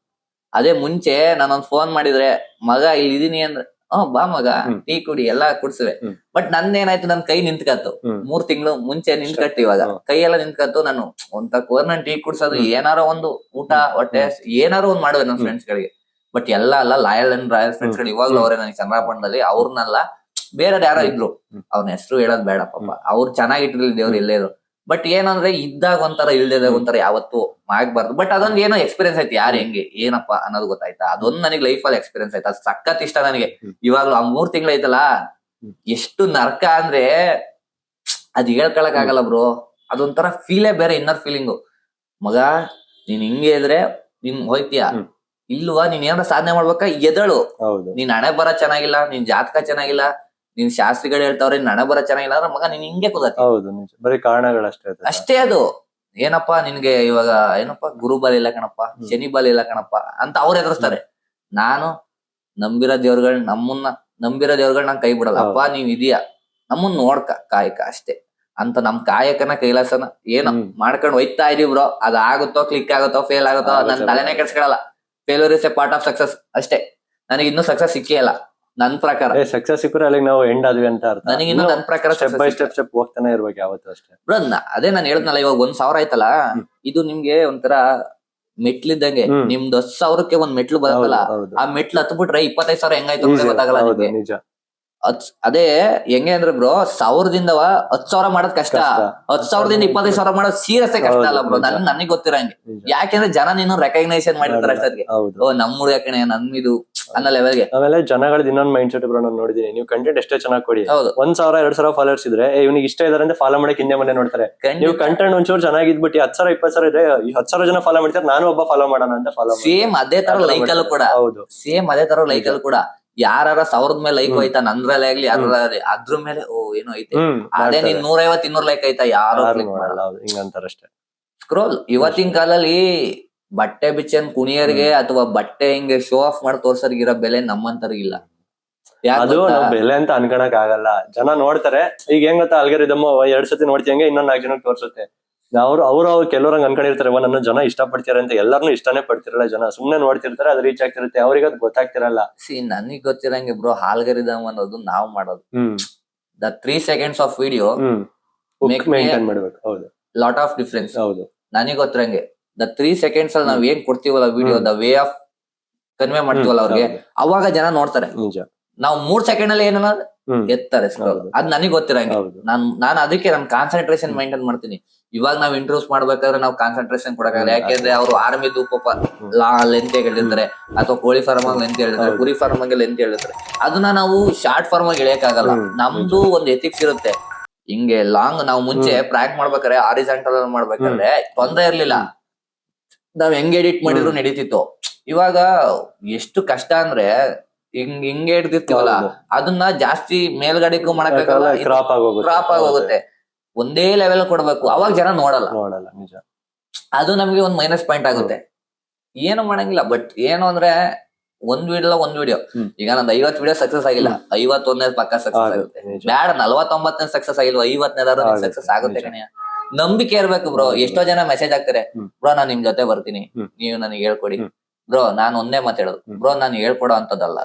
ಅದೇ ಮುಂಚೆ ನಾನೊಂದ್ ಫೋನ್ ಮಾಡಿದ್ರೆ, ಮಗ ಇಲ್ಲಿ ಇದೀನಿ ಅಂದ್ರೆ, ಬಾ ಮಗ ಟೀ ಕುಡಿ, ಎಲ್ಲಾ ಕುಡ್ಸುವೆ. ಬಟ್ ನಂದೇನಾಯ್ತು, ನನ್ ಕೈ ನಿಂತ್ಕತ್ತು. 3 ತಿಂಗಳು ಮುಂಚೆ ನಿಂತ್ಕಟ್ಟು, ಇವಾಗ ಕೈ ಎಲ್ಲ ನಿಂತ್ಕತ್ತು. ನಾನು ನನ್ ಟೀ ಕುಡ್ಸೋದು, ಏನಾರೋ ಒಂದು ಊಟ ಹೊಟ್ಟೆ ಏನಾರೋ ಒಂದ್ ಮಾಡುವೆ ನನ್ ಫ್ರೆಂಡ್ಸ್ ಗಳಿಗೆ. ಬಟ್ ಎಲ್ಲ ಅಲ್ಲ, ಲಾಯಲ್ ಅಂಡ್ ರಾಯಲ್ ಫ್ರೆಂಡ್ಸ್ ಗಳು ಇವಾಗ್ಲೂ ಅವರೇ ನನಗೆ ಚಂದ್ರಪಟ್ಟಣದಲ್ಲಿ. ಅವ್ರನ್ನಲ್ಲ, ಬೇರೆ ಯಾರೋ ಇದ್ರು, ಅವ್ರನ್ನ ಹೆಸರು ಹೇಳೋದ್ ಬೇಡ ಪಾಪ, ಅವ್ರು ಚೆನ್ನಾಗಿಟ್ಟಿರ್ಲಿ ದೇವ್ರು ಇಲ್ಲೇದು. ಬಟ್ ಏನಂದ್ರೆ ಇದ್ದಾಗ ಒಂಥರ, ಇಲ್ದೇದಾಗ ಒಂಥರ ಯಾವತ್ತು ಆಗ್ಬಾರ್ದು. ಬಟ್ ಅದೊಂದು ಏನೋ ಎಕ್ಸ್ಪೀರಿಯನ್ಸ್ ಆಯ್ತು, ಯಾರು ಹೆಂಗೆ ಏನಪ್ಪಾ ಅನ್ನೋದು ಗೊತ್ತಾಯ್ತಾ. ಅದೊಂದು ನನಗೆ ಲೈಫ್ ಅಲ್ಲಿ ಎಕ್ಸ್ಪೀರಿಯನ್ಸ್ ಆಯ್ತು. ಅದು ಸಖತ್ ಇಷ್ಟ ನನಗೆ. ಇವಾಗ್ಲೂ ಆ 3 ತಿಂಗಳು ಐತಲ್ಲ, ಎಷ್ಟು ನರ್ಕ ಅಂದ್ರೆ ಅದ್ ಹೇಳ್ಕೊಳಕ್ ಆಗಲ್ಲ ಬ್ರೋ. ಅದೊಂಥರ ಫೀಲೇ ಬೇರೆ, ಇನ್ನರ್ ಫೀಲಿಂಗು. ಮಗ ನೀನ್ ಹಿಂಗೆ ಇದ್ರೆ ನೀನ್ ಹೋಯ್ತೀಯ, ಇಲ್ವಾ ನೀನ್ ಏನಾರ ಸಾಧನೆ ಮಾಡ್ಬೇಕಾ, ಎದಳು. ನೀನ್ ಹಣೆ ಬರ ಚೆನ್ನಾಗಿಲ್ಲ, ನಿನ್ ಜಾತಕ ಚೆನ್ನಾಗಿಲ್ಲ, ನಿನ್ ಶಾಸ್ತ್ರಿಗಳು ಹೇಳ್ತಾವ್ರೆ ನಿನ್ ಹಣೆ ಬರ ಚೆನ್ನಾಗಿಲ್ಲ ಅಂದ್ರೆ ಮಗ ನೀನ್ ಹಿಂಗೆ ಕುದತಿ.
ಬರೀ ಕಾರಣಗಳಷ್ಟೇ
ಅಷ್ಟೇ. ಅದು ಏನಪ್ಪಾ ನಿನ್ಗೆ ಇವಾಗ ಏನಪ್ಪಾ ಗುರು ಬಲ ಇಲ್ಲ ಕಣಪ್ಪ, ಶನಿ ಬಲ ಇಲ್ಲ ಕಣಪ್ಪ ಅಂತ ಅವ್ರು ಎದುರಿಸ್ತಾರೆ. ನಾನು ನಂಬಿರೋ ದೇವ್ರುಗಳ್, ನಂಬಿರೋ ದೇವ್ರುಗಳ್ ನಂಗೆ ಕೈ ಬಿಡಲ್ಲ. ಅಪ್ಪ ನೀವ್ ಇದೀಯಾ, ನಮ್ಮನ್ ನೋಡ್ಕ ಕಾಯಕ ಅಷ್ಟೇ ಅಂತ. ನಮ್ ಕಾಯಕನ ಕೈಲಾಸನ ಏನೋ ಮಾಡ್ಕೊಂಡ್ ಹೋಯ್ತಾ ಇದೀವಿ ಬ್ರೋ. ಅದಾಗುತ್ತೋ, ಕ್ಲಿಕ್ ಆಗುತ್ತೋ, ಫೇಲ್ ಆಗುತ್ತೋ, ನನ್ ತಲೆನೇ ಕೆಡ್ಸ್ಕೊಳಲ್ಲ. Failure is a part of success ಅಷ್ಟೇ. ನನಗೆ ಇನ್ನೂ ಸಕ್ಸಸ್ ಸಿಕ್ಕೇ ಇಲ್ಲ ನನ್ ಪ್ರಕಾರ.
ಸಕ್ಸಸ್ ಸಿಕ್ಕರೆ ಅಲ್ಲಿ ನಾವು ಎಂಡ್ ಆದ್ವಿ ಅಂತ ಅರ್ಥ.
ನನಗೆ ಇನ್ನೂ ನನ್ ಪ್ರಕಾರ
ಸ್ಟೆಪ್ ಬೈ ಸ್ಟೆಪ್ ಹೋಗ್ತಾನೆ ಇರ್ಬೇಕು ಯಾವತ್ತೂ ಅಷ್ಟೇ
ಬ್ರೋ. ಅದೇ ನಾನು ಹೇಳಿದ್ನಲ್ಲ, ಇವಾಗ 1,000 ಆಯ್ತಲ್ಲ, ಇದು ನಿಮ್ಗೆ ಒಂಥರ ಮೆಟ್ಲಿದ್ದಂಗೆ. ನಿಮ್ದು 10,000ಕ್ಕೆ ಒಂದ್ ಮೆಟ್ಲು ಬರುತ್ತಲ್ಲ, ಆ ಮೆಟ್ಲು ಹತ್ಬಿಟ್ರೆ 25,000 ಹೆಂಗಾಯ್ತು ಅಂತ ಗೊತ್ತಾಗಲ್ಲ ನಿಮ್ಗೆ. ಅದೇ ಹೆಂಗೆ ಅಂದ್ರೆ ಬ್ರೋ, 1,000ದಿಂದ 10,000 ಮಾಡೋದ್ ಕಷ್ಟ, 10,000ದಿಂದ 25,000 ಮಾಡೋದ್ ಸೀರಿಯಸ್ ಕಷ್ಟ ಅಲ್ಲ ಬ್ರೋ. ನನಗೆ ಗೊತ್ತಿರಂಗೆ. ಯಾಕೆಂದ್ರೆ ಜನ ನೀನು ರೆಕಗ್ನೈಸೇಷನ್ ಮಾಡಿರ್ತಾರೆ ಅಷ್ಟೊತ್ತಿಗೆ. ನಮ್ಮೂರ್ ಯಾಕಣೆ ನನ್ನಿದು ಅನ್ನೋ ಲೆವೆಲ್ಗೆ.
ಆಮೇಲೆ ಜನಗಳದ್ದು ಇನ್ನೊಂದ್ ಮೈಂಡ್ ಸೆಟ್ ಬ್ರೋ, ನಾನು ನೋಡಿದೀನಿ. ನೀವು ಕಂಟೆಂಟ್ ಎಷ್ಟೇ ಚೆನ್ನಾಗಿ ಕೊಡಿ, 1,000 2,000 ಫಾಲೋವರ್ಸ್ ಇದ್ರೆ ಇವ್ನಿಗೆ ಇಷ್ಟ ಇದಾರೆ ಅಂತ ಫಾಲೋ ಮಾಡಕ್ ಹಿಂದೆ ಮನೆ ನೋಡ್ತಾರೆ. ನೀವು ಕಂಟೆಂಟ್ ಒಂಚೂರು ಚೆನ್ನಾಗಿದ್ಬಿಟ್ಟು 10,000 20,000 ಇದ್ರೆ 10,000 ಜನ ಫಾಲೋ ಮಾಡ್ತಾರೆ, ನಾನು ಒಬ್ಬ ಫಾಲೋ ಮಾಡೋಣ ಅಂತ ಫಾಲೋ.
ಸೇಮ್ ಅದೇ ತರ ಲೈಕ್ ಅಲ್ಲೂ ಕೂಡ, ಸೇಮ್ ಅದೇ ತರ ಲೈಕ್ ಅಲ್ಲೂ ಕೂಡ ಯಾರ 1,000 ಮೇಲೆ ಲೈಕ್ ಹೋಯ್ತಾ, ನಂದ್ರಲ್ಲೇ ಆಗ್ಲಿ ಅದ್ರ ಮೇಲೆ ಏನೋ ಐತೆ. ಅದೇ ನೀನ್ 150 200 ಲೈಕ್ ಆಯ್ತಾ, ಯಾರು ಕ್ಲಿಕ್ ಮಾಡಲ್ಲ.
ಹಿಂಗಂತಾರಷ್ಟೇ.
ಸ್ಕ್ರೋಲ್. ಇವತ್ತಿನ ಕಾಲಲ್ಲಿ ಬಟ್ಟೆ ಬಿಚ್ಚನ್ ಕುಣಿಯರಿಗೆ ಅಥವಾ ಬಟ್ಟೆ ಹಿಂಗೆ ಶೋ ಆಫ್ ಮಾಡಿ ತೋರ್ಸೋರ್ಗಿರೋ ಬೆಲೆ ನಮ್ಮಂತರಿಗಿಲ್ಲ.
ಅದು ನಾವು ಬೆಲೆ ಅಂತ ಅನ್ಕೊಳಕ್ ಆಗಲ್ಲ. ಜನ ನೋಡ್ತಾರೆ. ಈಗ ಹೆಂಗ್ ಗೊತ್ತಾ, ಅಲ್ಗಾರಿದಮ್ 2 ಸತಿ ನೋಡ್ತಿಯಂಗೆ ಇನ್ನೊಂದ್ 4 ಜನಕ್ಕೆ ತೋರ್ಸುತ್ತೆ. ಅವ್ರು ಕೆಲವ್ರಂಗ್ ಅನ್ಕೊಂಡಿರ್ತಾರೆ, ನನ್ನ ಜನ ಇಷ್ಟ ಪಡ್ತಾರೆ ಅಂತ. ಎಲ್ಲಾರ್ನು ಇಷ್ಟಾನೇ ಪಡ್ತಿರಲ್ಲ ಜನ, ಸುಮ್ನೆ ನೋಡ್ತಿರ್ತಾರೆ, ಅದು ರೀಚ್ ಆಗ್ತಿರುತ್ತೆ, ಅವ್ರಿಗೆ ಅದು ಗೊತ್ತಾಗ್ತಿರಲ್ಲ.
ನನಗ್ ಗೊತ್ತಿರಂಗೆ ಬ್ರೋ, ಆಲ್ಗಾರಿದಮ್ ಅನ್ನೋದು ನಾವ್ ಮಾಡೋದು. The 3 seconds of video
maintain ಮಾಡ್ಬೇಕು. ಹೌದು,
ಲಾಟ್ ಆಫ್ ಡಿಫ್ರೆನ್ಸ್.
ಹೌದು,
ನನಗ್ ಗೊತ್ತಿರಂಗೆ ದ 3 seconds ಅಲ್ಲಿ ನಾವ್ ಏನ್ ಕೊಡ್ತೀವಲ್ಲ video, the way of convey ಮಾಡ್ತೀವಲ್ಲ ಅವ್ರಿಗೆ, ಅವಾಗ ಜನ ನೋಡ್ತಾರೆ. ನಾವು 3 ಸೆಕೆಂಡ್ ಅಲ್ಲಿ ಏನನ್ನ ಎತ್ತಾರೆ ಸ್ಕ್ರೋಲ್. ಅದ್ ನನಗ್ ಗೊತ್ತಿರಂಗೆ. ನಾನು ಅದಕ್ಕೆ ನನ್ ಕಾನ್ಸಂಟ್ರೇಷನ್ ಮೈಂಟೈನ್ ಮಾಡ್ತೀನಿ. ಇವಾಗ ನಾವ್ ಇಂಟರ್ವ್ಯೂಸ್ ಮಾಡ್ಬೇಕಾದ್ರೆ ನಾವು ಕಾನ್ಸಂಟ್ರೇಷನ್ ಕೊಡಕ್ಕಾಗಲ್ಲ. ಯಾಕೆಂದ್ರೆ ಅವ್ರು ಆರ್ಮಿದು ಪಾಪ ಲೆಂತ್ ಹೇಳಿರ್ತಾರೆ, ಅಥವಾ ಕೋಳಿ ಫಾರ್ಮ್ ಆಗಿ ಲೆಂತ್ ಹೇಳಿರ್ತಾರೆ, ಕುರಿ ಫಾರ್ಮ್ ಆಗಿ ಲೆಂತ್ ಹೇಳಿರ್ತಾರೆ. ಅದನ್ನ ನಾವು ಶಾರ್ಟ್ ಫಾರ್ಮ್ ಆಗಿ ಎಳೆಯಕ್ಕಾಗಲ್ಲ. ನಮ್ದು ಒಂದ್ ಎಥಿಕ್ಸ್ ಇರುತ್ತೆ. ಹಿಂಗೆ ಲಾಂಗ್ ನಾವು ಮುಂಚೆ ಪ್ರಾಂಕ್ ಮಾಡ್ಬೇಕಾದ್ರೆ ಹಾರಿಜಾಂಟಲ್ ಮಾಡ್ಬೇಕಾದ್ರೆ ತೊಂದ್ರೆ ಇರ್ಲಿಲ್ಲ, ನಾವ್ ಹೆಂಗ್ ಎಡಿಟ್ ಮಾಡಿದ್ರು ನಡೀತಿತ್ತು. ಇವಾಗ ಎಷ್ಟು ಕಷ್ಟ ಅಂದ್ರೆ ಹಿಂಗೆ ಹಿಡ್ದಿರ್ತೀವಲ್ಲ, ಅದನ್ನ ಜಾಸ್ತಿ ಮೇಲ್ಗಡೆಗೂ ಮಾಡಕ್ಕಾಗಲ್ಲ, ಕ್ರಾಪ್ ಆಗೋಗುತ್ತೆ. ಒಂದೇ ಲೆವೆಲ್ ಕೊಡ್ಬೇಕು, ಅವಾಗ ಜನ ನೋಡಲ್ಲ. ಅದು ನಮ್ಗೆ ಒಂದ್ ಮೈನಸ್ ಪಾಯಿಂಟ್ ಆಗುತ್ತೆ. ಏನು ಮಾಡಂಗಿಲ್ಲ. ಬಟ್ ಏನು ಅಂದ್ರೆ ಒಂದ್ ವಿಡಿಯೋ ಈಗ ನಂದು 50 ವಿಡಿಯೋ ಸಕ್ಸಸ್ ಆಗಿಲ್ಲ, 51ನೇ ಪಕ್ಕ ಸಕ್ಸಸ್ ಆಗುತ್ತೆ. ಬ್ಯಾಡ 49ನೇ ಸಕ್ಸಸ್ ಆಗಿಲ್ವಾ, 50ನೇದಾದ್ರು ಸಕ್ಸಸ್ ಆಗುತ್ತೆ ಕಣಯ್ಯ. ನಂಬಿಕೆ ಇರ್ಬೇಕು ಬ್ರೋ. ಎಷ್ಟೋ ಜನ ಮೆಸೇಜ್ ಹಾಕ್ತಾರೆ, ಬ್ರೋ ನಾನ್ ನಿಮ್ ಜೊತೆ ಬರ್ತೀನಿ, ನೀವು ನನಗೆ ಹೇಳ್ಕೊಡಿ. ಬ್ರೋ ನಾನ್ ಒಂದೇ ಮಾತು ಹೇಳೋದು, ಬ್ರೋ ನಾನು ಹೇಳ್ಕೊಡೋ ಅಂತದಲ್ಲ,